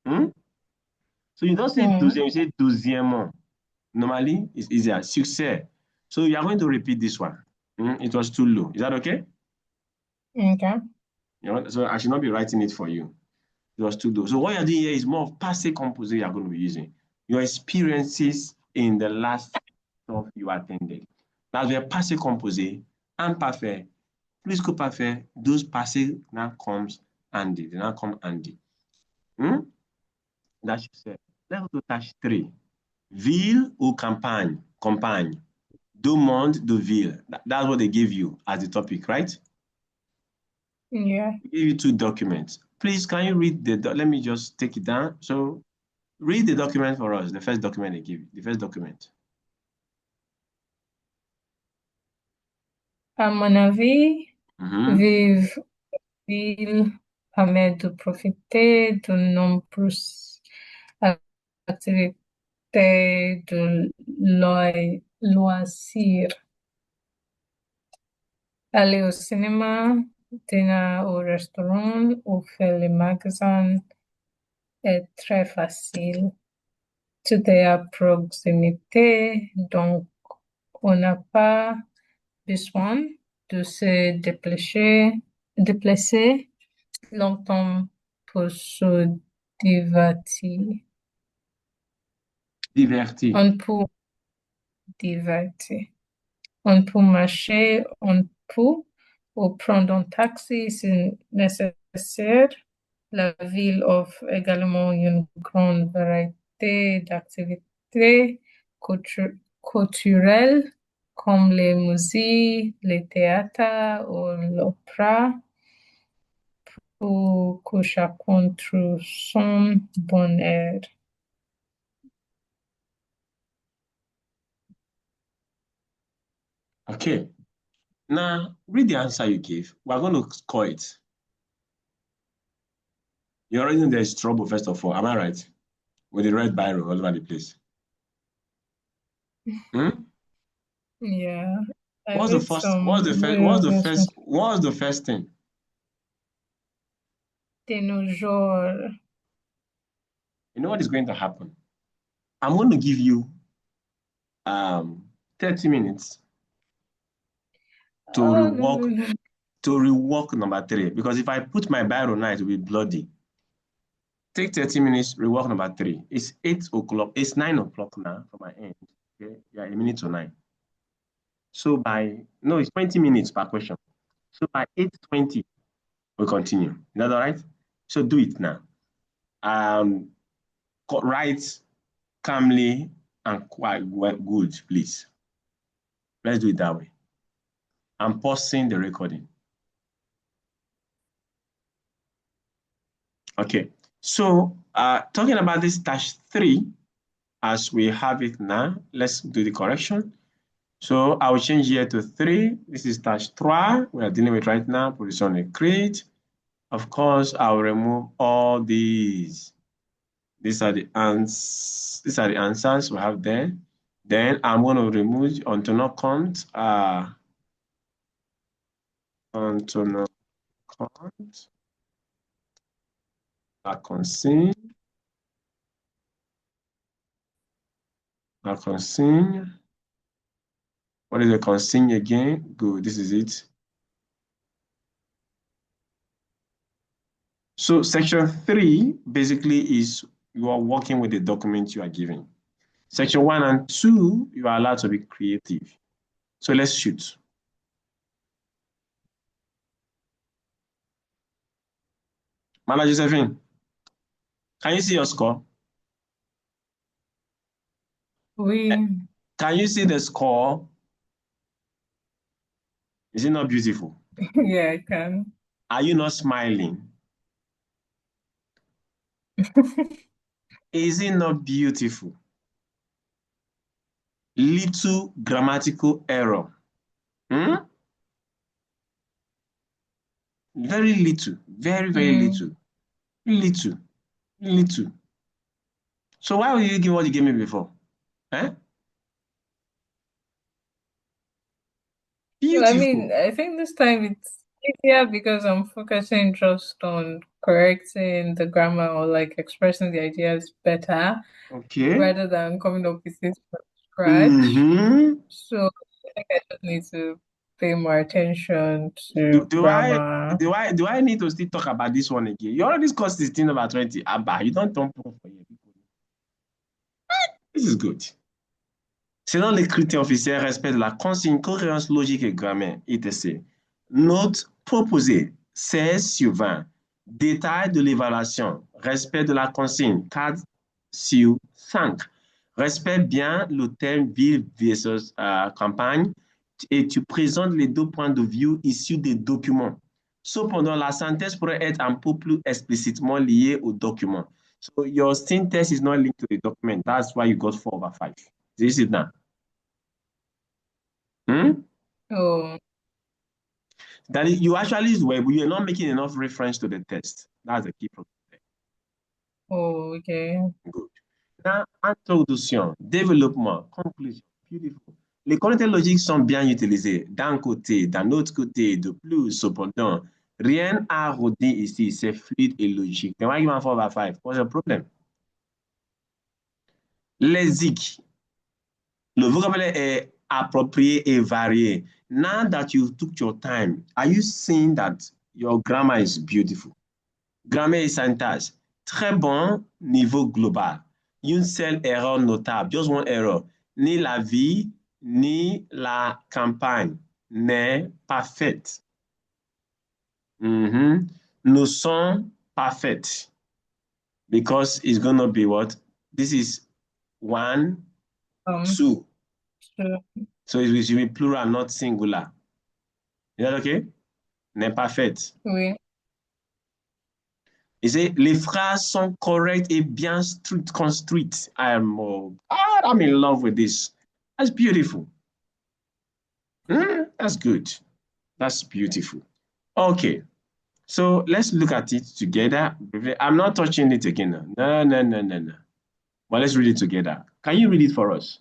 S1: So you don't say
S2: Mm.
S1: deuxième, you say deuxièmement. Normally, it's easier. Succès. So you are going to repeat this one. It was too low. Is that okay?
S2: Okay.
S1: So I should not be writing it for you. It was too low. So what you're doing here is more of passé composé you're going to be using. Your experiences in the last talk you attended. That's where passé composé, imparfait, plus que parfait, those passés now comes handy. They now come handy. That you said. Let's go to tâche 3. Ville ou campagne? Campagne. Do monde de ville. That's what they gave you as the topic, right?
S2: Yeah.
S1: They gave you two documents. Please, can you read let me just take it down. So read the document for us, the first document they give you, the first document.
S2: À mon avis,
S1: Mhm.
S2: vivre ville permet de profiter de nombreuses activités de loisirs. Aller au cinéma, dîner au restaurant ou faire les magasins est très facile. Tout est à proximité, donc on n'a pas besoin de se déplacer longtemps pour se divertir.
S1: Diverti.
S2: On peut divertir. On peut marcher, on peut ou prendre un taxi si nécessaire. La ville offre également une grande variété d'activités culturelles comme les musées, les théâtres ou l'opéra pour que chacun trouve son bonheur.
S1: Okay. Now, read the answer you gave. We're going to score it. You're already there's trouble, first of all. Am I right? With the red biro all over the place. Hmm?
S2: Yeah, I
S1: What's the
S2: made
S1: first?
S2: some real investments.
S1: What's the first thing?
S2: De nos jours,
S1: You know what is going to happen? I'm going to give you 30 minutes to
S2: oh, no,
S1: rework
S2: no, no.
S1: to rework number 3. Because if I put my biro now, it will be bloody. Take 30 minutes, rework number 3. It's 8 o'clock. It's 9 o'clock now from my end. Okay, yeah, a minute to 9. So no, it's 20 minutes per question. So by 8:20, we continue. Is that all right? So do it now. Write calmly and quite good, please. Let's do it that way. I'm pausing the recording. Okay. So talking about this -3, as we have it now, let's do the correction. So I will change here to 3. This is -3 we are dealing with right now, position écrite. Of course, I will remove all these. These are the answers we have there. Then I'm going to remove onto no count. Onto no count. La consigne. La consigne. What is the consigne again? Good, this is it. So section 3 basically is you are working with the document you are given. Section 1 and 2, you are allowed to be creative. So let's shoot. Madam Josephine, can you see your score?
S2: Oui.
S1: Can you see the score? Is it not beautiful?
S2: Yeah, I can.
S1: Are you not smiling? Is it not beautiful? Little grammatical error. Very little, very, very little. Little, little. So why will you give what you gave me before? Eh?
S2: Well, I
S1: Beautiful.
S2: mean, I think this time it's easier because I'm focusing just on correcting the grammar or like expressing the ideas better
S1: Okay.
S2: rather than coming up with it from scratch.
S1: Mm-hmm.
S2: So I think I just need to pay more attention
S1: Do,
S2: to
S1: do I
S2: grammar.
S1: do I do I need to still talk about this one again? You already discussed 16 over 20. Abba, you don't talk for you. This is good. Selon les critères officiels, respect de la consigne, cohérence logique et grammaire, etc. Note proposée, 16 sur 20. Détail de l'évaluation, respect de la consigne, 4 sur 5. Respecte bien le thème ville versus campagne et tu présentes les deux points de vue issus des documents. Cependant, la synthèse pourrait être un peu plus explicitement liée au document. So your synthesis is not linked to the document. That's why you got 4 over 5. Do you see that? Hmm?
S2: Oh,
S1: That is, you actually use web, but you're not making enough reference to the text. That's the key problem.
S2: Oh, ok.
S1: Good. Dans introduction, développement, conclusion, beautiful. Les connecteurs logiques sont bien utilisés d'un côté, d'un autre côté, de plus, cependant, rien à redire ici, c'est fluide et logique. The argument 4 by 5, what's the problem? Lexique, le vocabulaire est approprié et varié. Now that you took your time, are you seeing that your grammar is beautiful? Grammaire et syntaxe, très bon niveau global. Une seule erreur notable, just one error. Ni la vie, ni la campagne n'est parfaite. Nous sommes parfaits. Because it's going to be what? This is one, two.
S2: Sure.
S1: So it will be plural, not singular. Is that okay? N'est pas faite.
S2: Oui.
S1: Les phrases sont correctes et bien construites. I'm in love with this. That's beautiful. That's good. That's beautiful. Okay. So let's look at it together. I'm not touching it again. No. But let's read it together. Can you read it for us?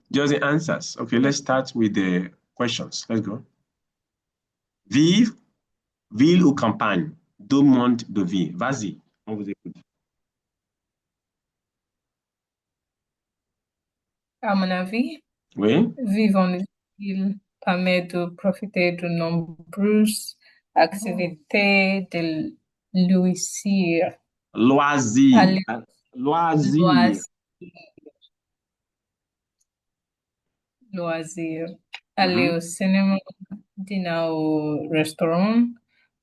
S1: Just the answers. Okay, let's start with the questions. Let's go. Vive, ville ou campagne? Deux mondes de vie. Vas-y, on vous écoute.
S2: À mon avis,
S1: Oui.
S2: vivre en ville permet de profiter de nombreuses activités de loisirs.
S1: Loisir.
S2: Aller,
S1: Loisir.
S2: loisirs. Aller au cinéma, dîner au restaurant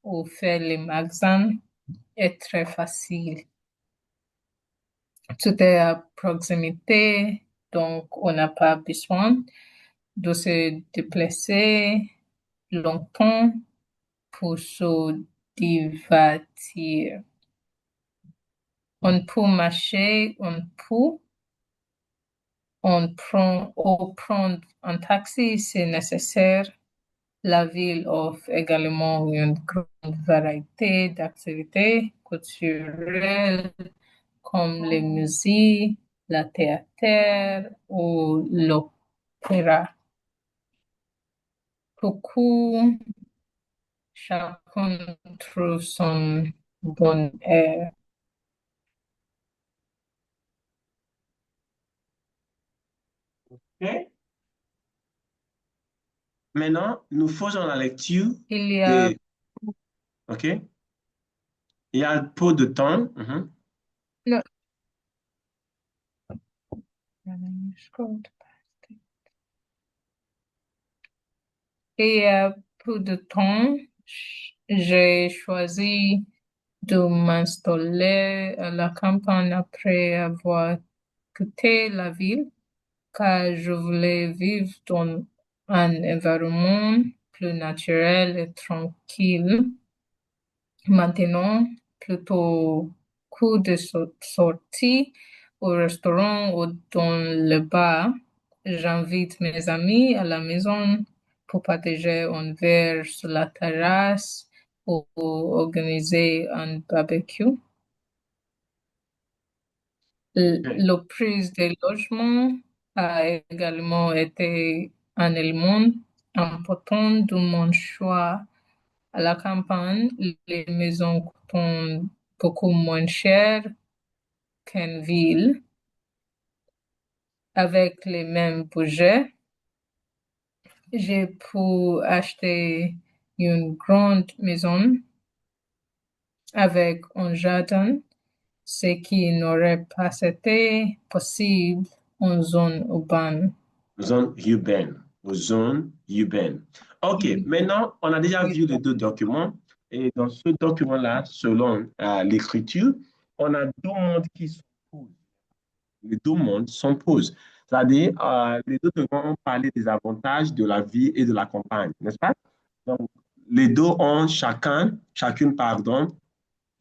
S2: ou faire les magasins est très facile. Tout est à proximité, donc on n'a pas besoin de se déplacer longtemps pour se divertir. On peut marcher, prendre un taxi si nécessaire. La ville offre également une grande variété d'activités culturelles comme les musées, la théâtre ou l'opéra. Beaucoup, chacun trouve son bon air.
S1: Okay. Maintenant, nous faisons la lecture.
S2: Il y a
S1: OK. Il y a peu de temps.
S2: le- Il y a peu de temps, j'ai choisi de m'installer à la campagne après avoir quitté la ville, car je voulais vivre dans un environnement plus naturel et tranquille. Maintenant, plutôt que de sortir au restaurant ou dans le bar, j'invite mes amis à la maison pour partager un verre sur la terrasse ou organiser un barbecue. Le prix des logements a également été un élément important de mon choix. À la campagne, les maisons coûtent beaucoup moins cher qu'une ville. Avec les mêmes budgets, j'ai pu acheter une grande maison avec un jardin, ce qui n'aurait pas été possible en zone urbaine.
S1: Zone urbaine. Zone urbaine. OK, maintenant, on a déjà vu les deux documents. Et dans ce document-là, selon l'écriture, on a deux mondes qui s'opposent. Les deux mondes s'opposent. C'est-à-dire, les deux documents ont parlé des avantages de la vie et de la campagne, n'est-ce pas? Donc, les deux ont chacune, pardon,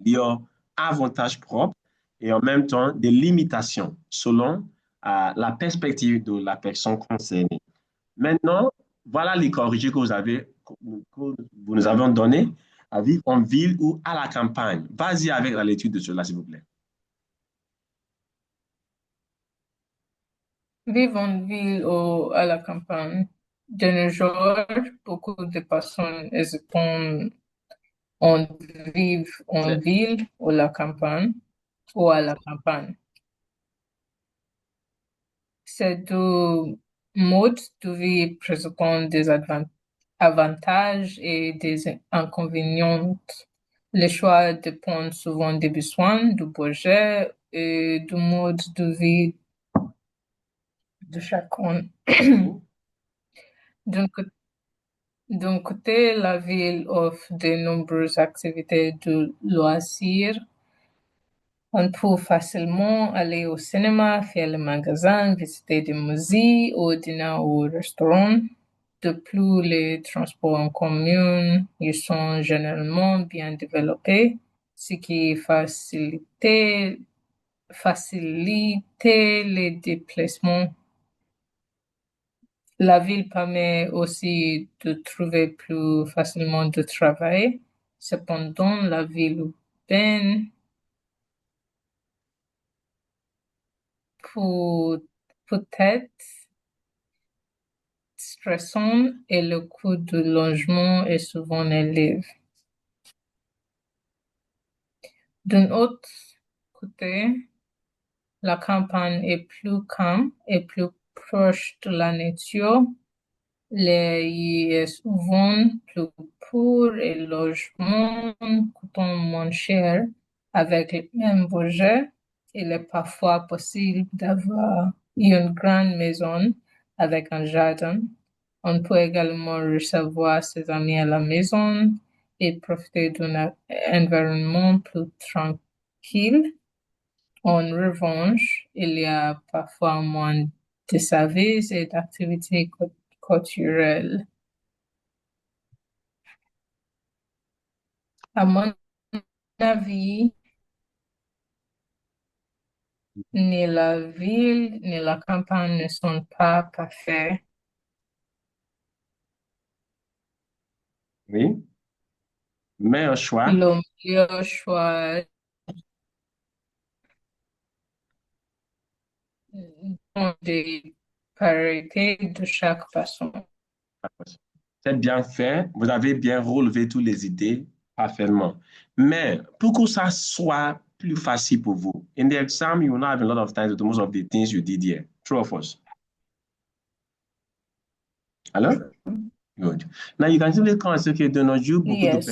S1: leurs avantages propres et en même temps des limitations selon la perspective de la personne concernée. Maintenant, Voilà les corrigés que vous nous avons donnés à vivre en ville ou à la campagne. Vas-y avec la lecture de cela, s'il vous plaît.
S2: Vivre en ville ou à la campagne. De nos jours, beaucoup de personnes hésitent en vivre en
S1: C'est
S2: ville ou la campagne ou à la campagne. Ces deux modes de vie présentent des avantages et des inconvénients. Le choix dépend souvent des besoins, du budget et du mode de vie de chacun. D'un cô- d'un côté, la ville offre de nombreuses activités de loisirs. On peut facilement aller au cinéma, faire le magasin, visiter des musées ou dîner au restaurant. De plus, les transports en commun, ils sont généralement bien développés, ce qui facilite les déplacements. La ville permet aussi de trouver plus facilement de travail. Cependant, la ville urbaine peut, peut être stressant et le coût du logement est souvent élevé. D'un autre côté, la campagne est plus calme et plus proche de la nature. Il est souvent plus pour et le logement coûtant moins cher avec le même budget. Il est parfois possible d'avoir une grande maison avec un jardin. On peut également recevoir ses amis à la maison et profiter d'un environnement plus tranquille. En revanche, il y a parfois moins de services et d'activités culturelles. À mon avis, ni la ville ni la campagne ne sont pas parfaits.
S1: oui, mais un choix.
S2: Le meilleur choix dépend des priorités de chaque personne.
S1: C'est bien fait. Vous avez bien relevé toutes les idées parfaitement. Mais pour que ça soit plus facile pour vous, in the exam, you will not have a lot of time to do most of the things you did here. True of us. Hello? Good. Now, you can simply consider que de nos jours,
S2: Yes.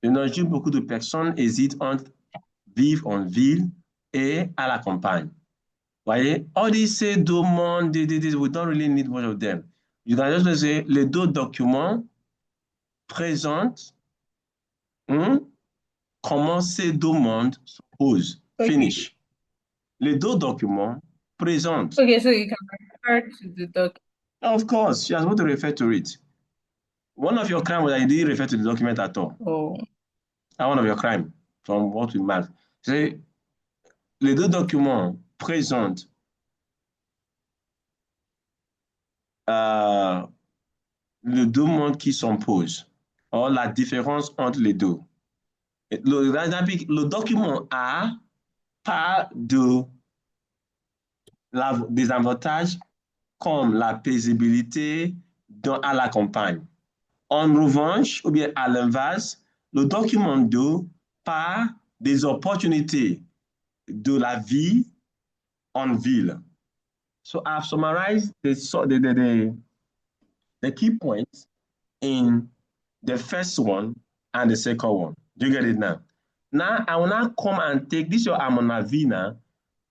S1: de nos jours, beaucoup de personnes hésitent entre vivre en ville et à la campagne. Voyez? All these say demande, we don't really need much of them. You can just say les deux documents présentent comment ces demandes se posent.
S2: Okay.
S1: Finish. Les deux documents présentent.
S2: Okay, so you can refer to the document.
S1: Of course, you are supposed to refer to it. One of your crime was that you didn't refer to the document at all.
S2: Oh,
S1: One of your crime, from what we marked. C'est les deux documents présentent euh, les deux mondes qui s'opposent, or la différence entre les deux. Le document A parle des avantages comme la paisibilité à la campagne. En revanche, ou bien à l'inverse, le document 2 parle des opportunités de la vie en ville. So I've summarized the key points in the first one and the second one. Do you get it now? Now, I will not come and take this your à mon avis now.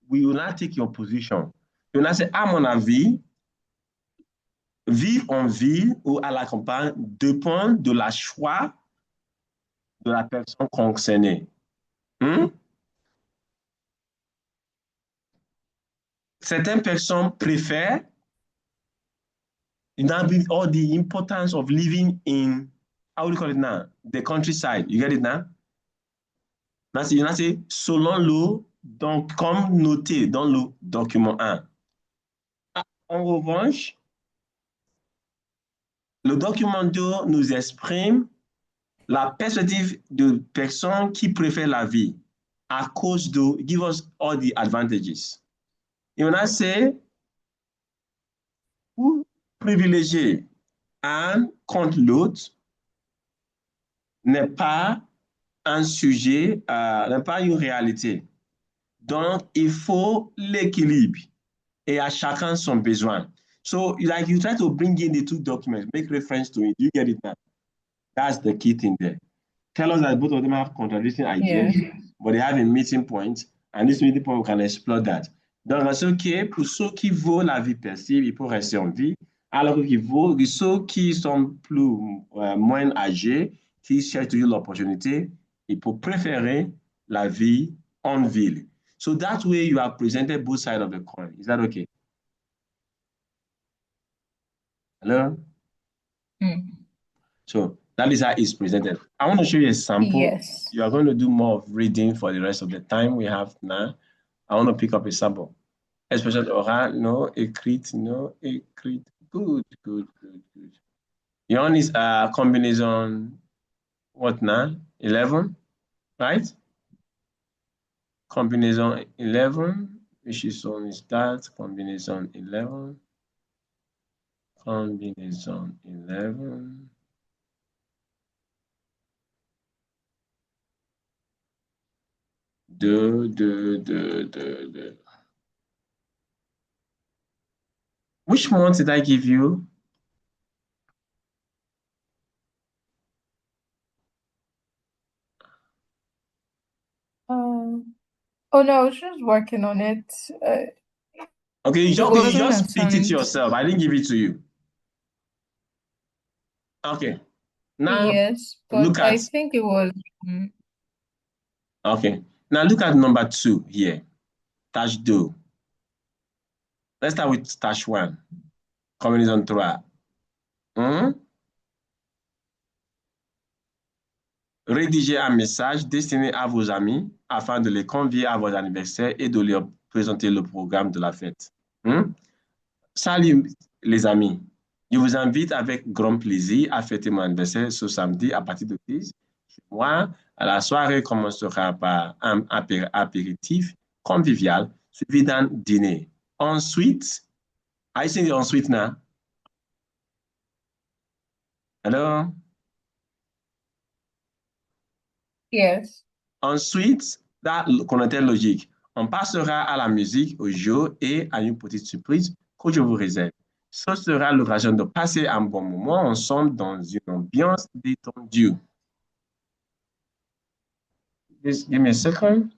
S1: We will not take your position. You will not say à mon avis, vivre en ville ou à la campagne dépend de la choix de la personne concernée. Hmm? Certaines personnes préfèrent all the importance of living in, how do you call it now? The countryside. You get it now? Il y en a, c'est selon le, donc, comme noté dans le document 1. En revanche, Le document 2 nous exprime la perspective de personnes qui préfèrent la vie à cause de give us all the advantages. Et on a c'est pour privilégier un contre l'autre n'est pas un sujet, n'est pas une réalité. Donc, il faut l'équilibre et à chacun son besoin. So, like you try to bring in the two documents, make reference to it. You get it now? That's the key thing there. Tell us that both of them have contradicting ideas,
S2: Yeah.
S1: but they have a meeting point, and this meeting point, we can explore that. Donc, ce qui est pour ceux qui veulent la vie passive, il faut rester en vie, alors que ceux qui sont moins âgés, qui cherchent toujours l'opportunité, il faut préférer la vie en ville. So that way you have presented both sides of the coin. Is that okay? Hello? So that is how it's presented. I want to show you a sample.
S2: Yes.
S1: You are going to do more of reading for the rest of the time we have now. I want to pick up a sample. Expression oral, no. Écrite, no. Écrite. Good, good, good, good. Your own is combination, what now? 11, right? Combination 11, which is on is that, combination 11. Combination 11. Deux. Which month did I give you?
S2: Oh no, I was just working on it.
S1: Okay, you
S2: wasn't
S1: just picked it
S2: assigned.
S1: yourself. I didn't give it to you. Okay. Now
S2: Yes,
S1: look
S2: but
S1: at
S2: I think it was.
S1: okay. Now look at number 2 here. Tâche 2. Let's start with tâche 1. Combinaison 3. Rédigez un message destiné à vos amis afin de les convier à votre anniversaire et de leur présenter le programme de la fête. Salut les amis. Je vous invite avec grand plaisir à fêter mon anniversaire ce samedi à partir de 10. Moi, la soirée commencera par un apéritif convivial suivi d'un dîner. Ensuite, I say ensuite now. Alors,
S2: Yes.
S1: ensuite, dans le commentaire logique, on passera à la musique, au jeu et à une petite surprise que je vous réserve. Ce sera l'occasion de passer un bon moment ensemble dans une ambiance détendue. Just give me a second.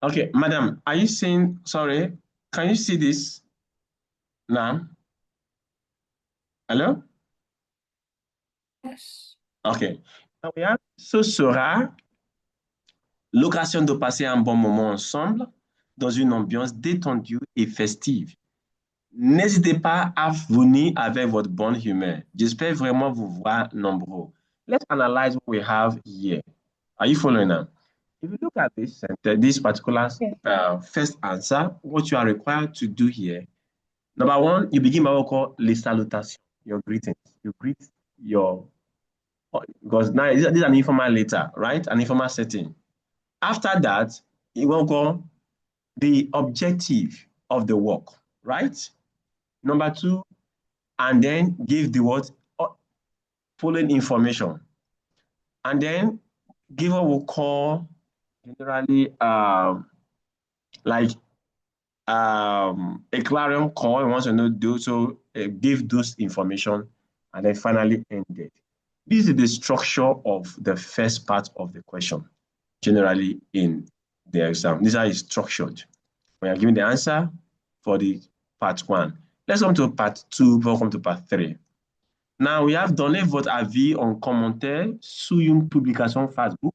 S1: Okay, madam, are you seeing, sorry, can you see this now? Hello?
S2: Yes.
S1: Okay. Ce sera l'occasion de passer un bon moment ensemble dans une ambiance détendue et festive. N'hésitez pas à venir avec votre bonne humeur. J'espère vraiment vous voir nombreux. Let's analyze what we have here. Are you following now? If you look at this particular
S2: Yeah.
S1: first answer, what you are required to do here, number one, you begin by what we call les salutations, your greetings. You greet your, because now this is an informal letter, right? An informal setting. After that, you will go the objective of the work, right? Number two, and then give the what following information. And then give what we call generally like a clarion call. Wants to know do so, give those information, and then finally end it. This is the structure of the first part of the question, generally in the exam. This is how it's structured. We are giving the answer for the part one. Let's come to part two before we come to part three. Now, we have donné votre avis en commentaire sous une publication Facebook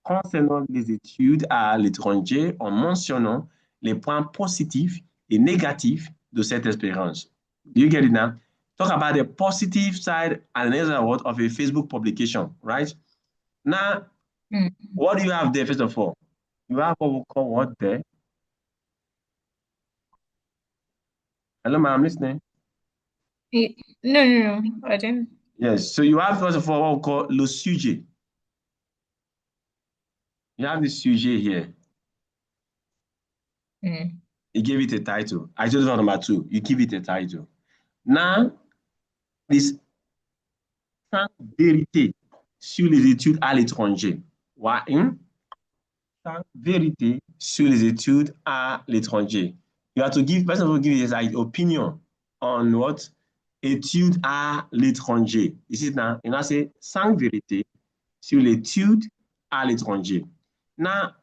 S1: concernant les études à l'étranger en mentionnant les points positifs et négatifs de cette expérience. Do you get it now? Talk about the positive side and another word of a Facebook publication, right? Now, what do you have there, first of all? You have what we call what there? Hello, ma'am, I'm listening.
S2: No, I didn't.
S1: Yes, so you have, first of all, what we call le sujet. You have the sujet here. You gave it a title. I told you number two. You give it a title. Now, this sans vérité sur les études à l'étranger. What? Sans vérité sur les études à l'étranger. You have to give, first of all, give his opinion on what? Études à l'étranger. You see now, you now say sans vérité sur l'étude à l'étranger. Now,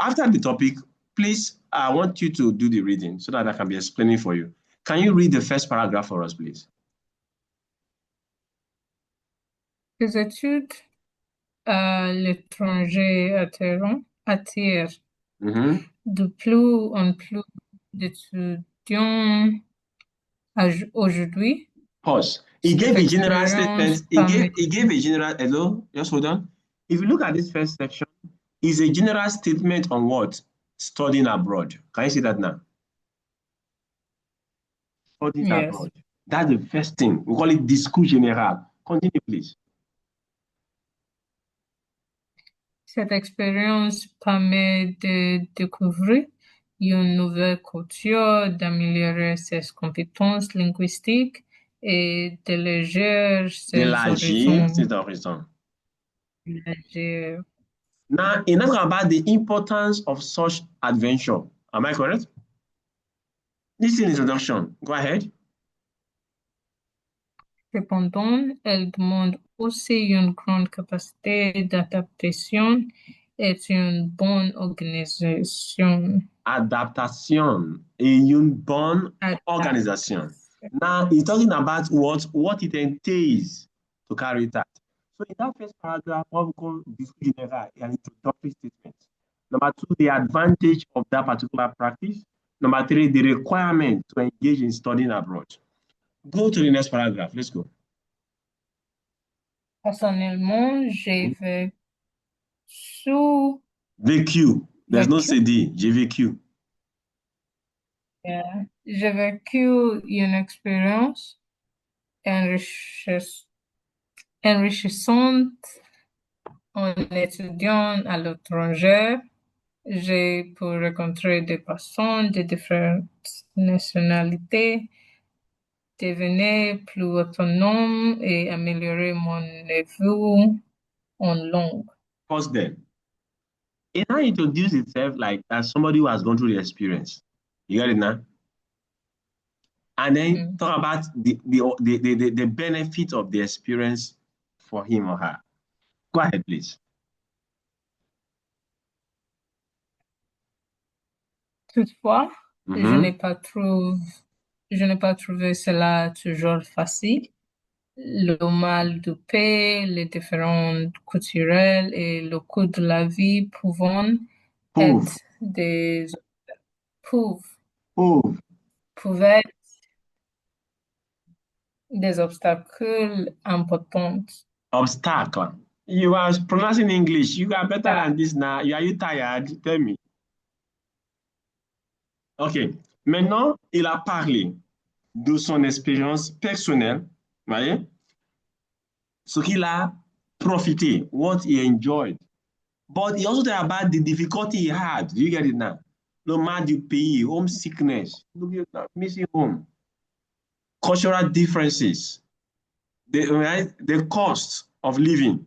S1: after the topic, please, I want you to do the reading so that I can be explaining for you. Can you read the first paragraph for us, please?
S2: Les études à l'étranger attirent de plus en plus d'étudiants aujourd'hui.
S1: Pause. He gave a general statement. He gave a general, hello, just hold on. If you look at this first section, it's a general statement on what? Studying abroad. Can you see that now? Studying abroad. That's the first thing. We call it discours général. Continue, please.
S2: Cette expérience permet de découvrir une nouvelle culture, d'améliorer ses compétences linguistiques et d'élargir ses horizons.
S1: Now, enough about the importance of such adventure. Am I correct? This is an introduction. Go ahead.
S2: Cependant, elle demande aussi une grande capacité d'adaptation et une bonne organisation.
S1: Adaptation et une bonne organisation. Now, he's talking about what it entails to carry that. So in that first paragraph, what we call discours général, an introductory statement. Number two, the advantage of that particular practice. Number three, the requirement to engage in studying abroad. Go to the next paragraph. Let's go.
S2: Personnellement, j'ai
S1: vécu. There's no CD. J'ai vécu.
S2: Yeah. J'ai vécu une expérience enrichissante en étudiant à l'étranger. J'ai pu rencontrer des personnes de différentes nationalités, devenir plus autonome et améliorer mon niveau en langue.
S1: Pause there. It now introduces itself like as somebody who has gone through the experience. You get it now? And then talk about the benefit of the experience for him or her. Go ahead, please.
S2: Toutefois, je n'ai pas trouvé cela toujours facile. Le mal de paix, les différences culturelles et le coût de la vie pouvaient être des obstacles importants.
S1: Obstacle. You are pronouncing English. You are better
S2: Ça,
S1: than this now. Are you tired? Tell me. OK. Maintenant, il a parlé de son expérience personnelle, voyez, ce qu'il a profité, what he enjoyed. But he also talked about the difficulty he had. Do you get it now? Le mal du pays, homesickness, missing home, cultural differences, the cost of living.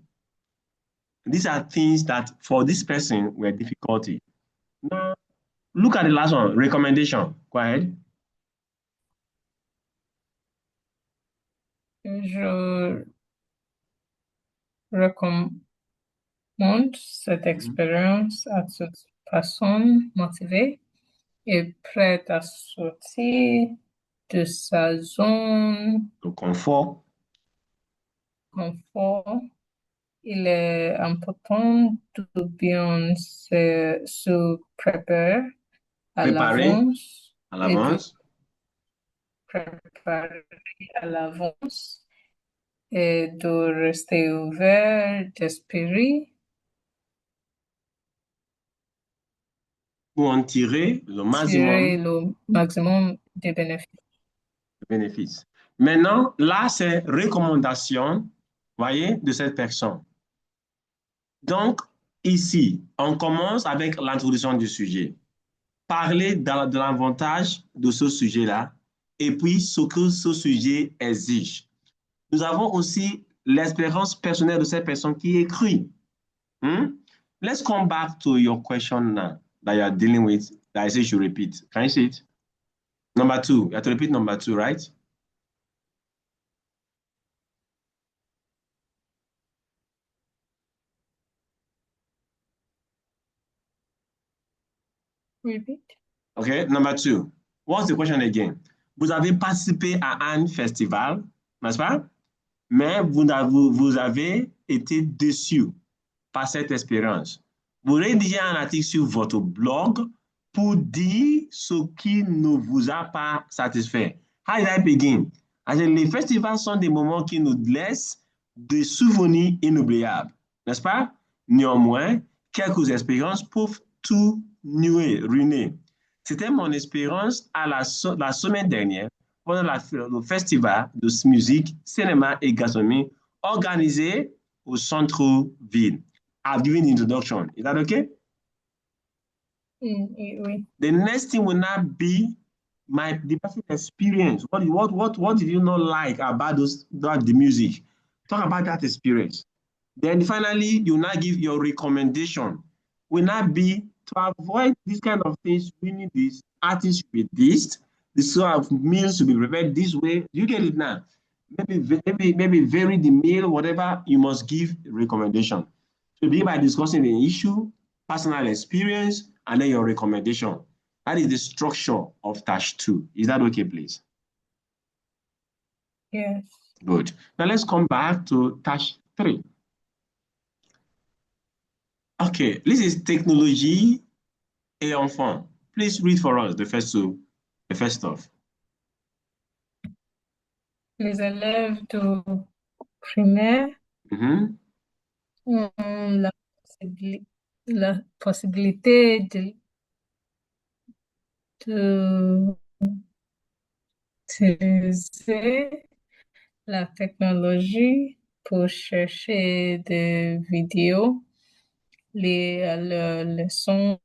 S1: These are things that for this person were difficulty. Now, look at the last one, recommendation. Go ahead.
S2: je recommande cette expérience à toute personne motivée et prête à sortir de sa zone
S1: Le confort,
S2: de confort. Il est important de bien se préparer à
S1: préparé
S2: l'avance
S1: à
S2: et de
S1: l'avance.
S2: préparer à l'avance et de rester ouvert d'esprit
S1: Pour en tirer le
S2: tirer
S1: maximum
S2: le maximum des bénéfices.
S1: de bénéfices. Maintenant, là, c'est recommandation, voyez, de cette personne. Donc, ici, on commence avec l'introduction du sujet. Parler de l'avantage de ce sujet-là et puis ce que ce sujet exige. Nous avons aussi l'expérience personnelle de cette personne qui écrit. Hmm? Let's come back to your question now that you are dealing with that I say you should repeat. Can you see it? Number two. You have to repeat number two, right?
S2: Repeat.
S1: Okay, number two. What's the question again? Vous avez participé à un festival, n'est-ce pas? Mais vous avez été déçu par cette expérience. Vous rédigez un article sur votre blog pour dire ce qui ne vous a pas satisfait. How did I begin? Les festivals sont des moments qui nous laissent des souvenirs inoubliables, n'est-ce pas? Néanmoins, quelques expériences peuvent tout ruiner. C'était mon expérience la semaine dernière pendant le festival de musique, cinéma et gastronomie organisé au centre-ville. I've given the introduction. Is that okay?
S2: Oui.
S1: The next thing will not be the person experience. What did you not like about the music? Talk about that experience. Then finally, you now give your recommendation. Will not be to avoid this kind of things. We need this artist should be this sort of meals should be prepared this way. You get it now. Maybe vary the meal, whatever you must give recommendation. So begin by discussing the issue, personal experience, and then your recommendation. That is the structure of Tash 2. Is that okay, please?
S2: Yes.
S1: Good. Now let's come back to Tash 3. Okay, this is technology et enfant. Please read for us the first two, the first stuff.
S2: Les élèves de primaire
S1: Mhm.
S2: ont la possibilité d'utiliser la technologie pour chercher des vidéos liées à leur leçon,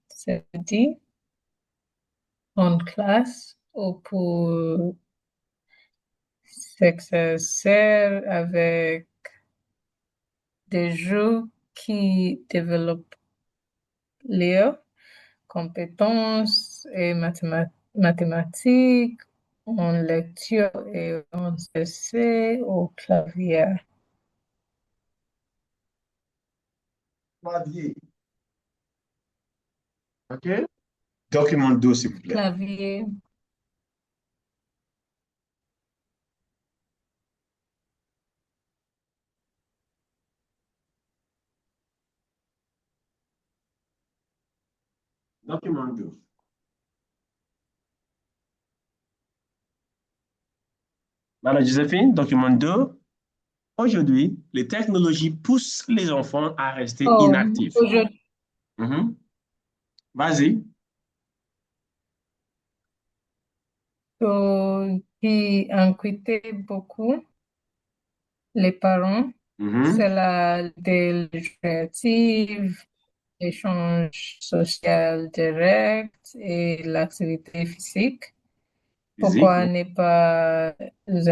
S2: c'est dit, en classe ou pour s'exercer avec des jeux qui développent leurs compétences et mathématiques en lecture et en essai au clavier.
S1: Clavier. OK. Document 2, s'il vous plaît.
S2: Clavier.
S1: Document 2. Madame Joséphine, document 2. Aujourd'hui, les technologies poussent les enfants à rester
S2: Oh,
S1: inactifs.
S2: aujourd'hui,
S1: Mhm. Vas-y.
S2: qui inquiétait beaucoup les parents,
S1: Mhm.
S2: c'est la créative, l'échange social direct et l'activité physique.
S1: Physique.
S2: Pourquoi ne pas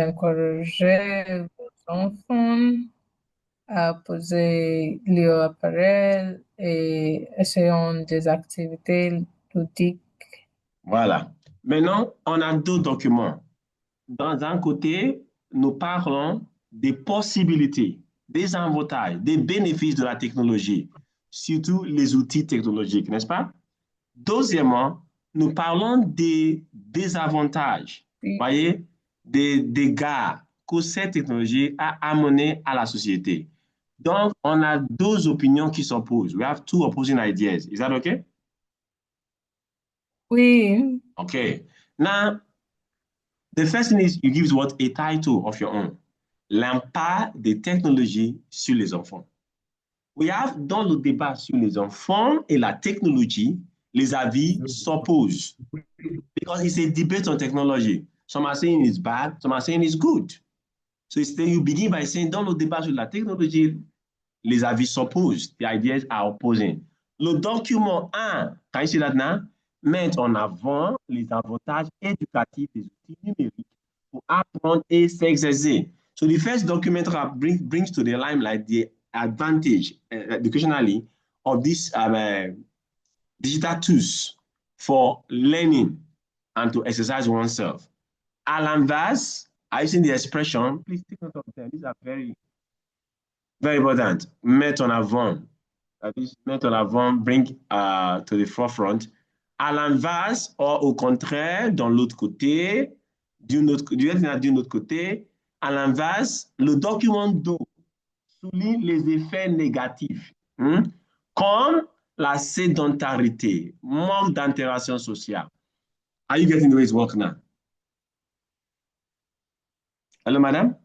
S2: encourager vos enfants à poser leur appareil et essayer des activités ludiques?
S1: Voilà. Maintenant, on a deux documents. Dans un côté, nous parlons des possibilités, des avantages, des bénéfices de la technologie, surtout les outils technologiques, n'est-ce pas? Deuxièmement, nous parlons des désavantages,
S2: Puis,
S1: voyez, des dégâts que cette technologie a amenés à la société. Donc, on a deux opinions qui s'opposent. We have two opposing ideas. Is that okay?
S2: oui,
S1: Okay. Now, the first thing is you give what a title of your own. L'impact des technologies sur les enfants. We have, dans le débat sur les enfants et la technologie, les avis s'opposent. Because it's a debate on technology. Some are saying it's bad, some are saying it's good. So it's then you begin by saying, dans le débat sur la technologie, les avis s'opposent. The ideas are opposing. Le document 1, can you see that now? Met en avant les avantages éducatifs des outils numériques pour apprendre et s'exercer. So the first document brings to the limelight the advantage educationally of these digital tools for learning and to exercise oneself. Alan Vaz, I using the expression, please take note of them. These are very, very important. Met en avant. This met en avant bring to the forefront. À l'inverse, or au contraire, dans l'autre côté, d'un autre côté, à l'inverse, le document d'eau souligne les effets négatifs, comme la sédentarité, manque d'interaction sociale. Are you getting the way it's working now? Hello, madam?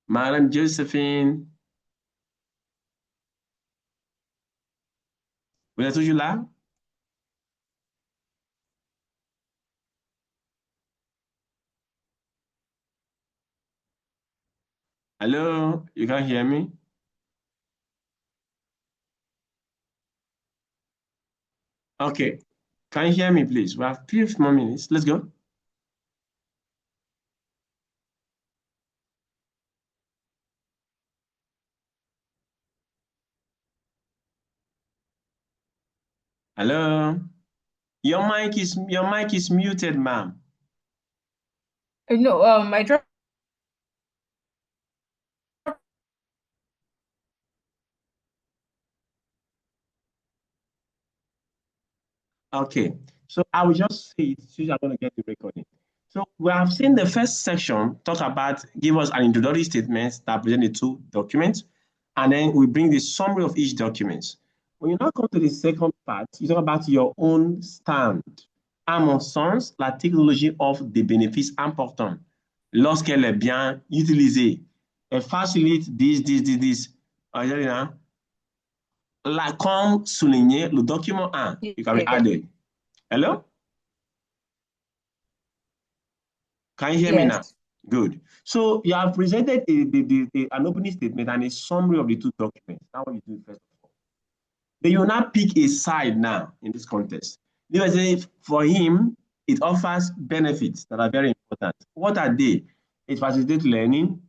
S1: Madam Josephine, vous êtes toujours là? Hello, you can hear me? Okay. Can you hear me, please? We have a few more minutes. Let's go. Hello. Your mic is muted, ma'am.
S2: no, I dropped.
S1: Okay. So I will just say it since I'm going to get the recording. So we have seen the first section talk about give us an introductory statement that present the two documents, and then we bring the summary of each document. When you now come to the second part, you talk about your own stand. À mon sens, la technologie offre des bénéfices importants lorsqu'elle est bien utilisée. Elle facilite this. Là, comme souligné, le document 1, you can be
S2: Yeah.
S1: added. Hello? Can you hear me now?
S2: Yes.
S1: Good. So you have presented an opening statement and a summary of the two documents. That's what you do first of all. Then you now pick a side now in this context. For him, it offers benefits that are very important. What are they? It facilitates learning.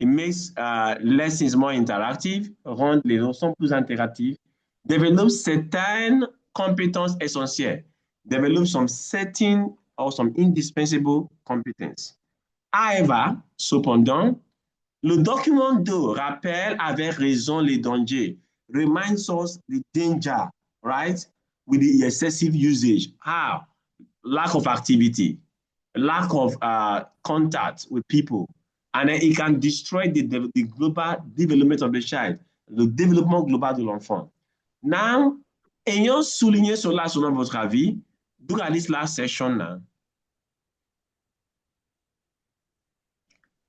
S1: It makes lessons more interactive, rend les leçons plus interactives, développe certaines compétences essentielles, développe some certain or some indispensable competence. However, cependant, le document 2 rappelle avec raison les dangers, reminds us the danger, right, with the excessive usage. How? Lack of activity, lack of contact with people, and then it can destroy the global development of the child, le développement global de l'enfant. Now, ayant souligné cela selon votre avis, look at this last section now.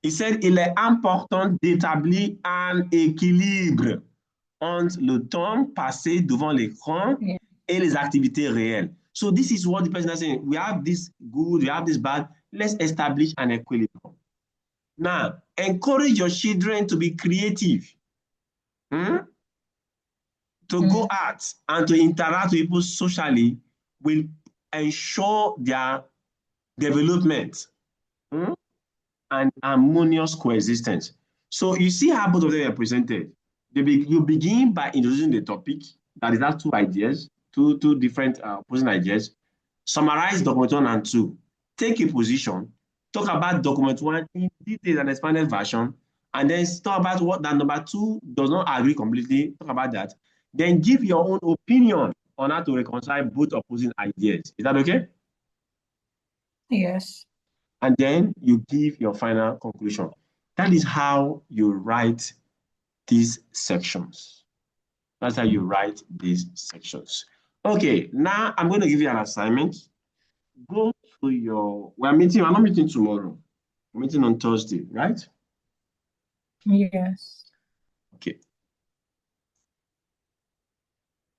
S1: Il said, il est important d'établir un équilibre entre le temps passé devant l'écran
S2: Yeah.
S1: et les activités réelles. So this is what the person is saying. We have this good, we have this bad. Let's establish an equilibrium. Now, encourage your children to be creative, to go out and to interact with people socially will ensure their development and harmonious coexistence. So you see how both of them are presented. You begin by introducing the topic that is that two ideas, two different opposing ideas. Summarize document 1 and 2. Take a position. Talk about document 1 in detail and expanded version. And then talk about what that number 2 does not agree completely. Talk about that. Then give your own opinion on how to reconcile both opposing ideas. Is that okay?
S2: Yes.
S1: And then you give your final conclusion. That is how you write these sections. That's how you write these sections. Okay, now I'm going to give you an assignment. Go to we're not meeting tomorrow. We're meeting on Thursday, right?
S2: Yes.
S1: Okay,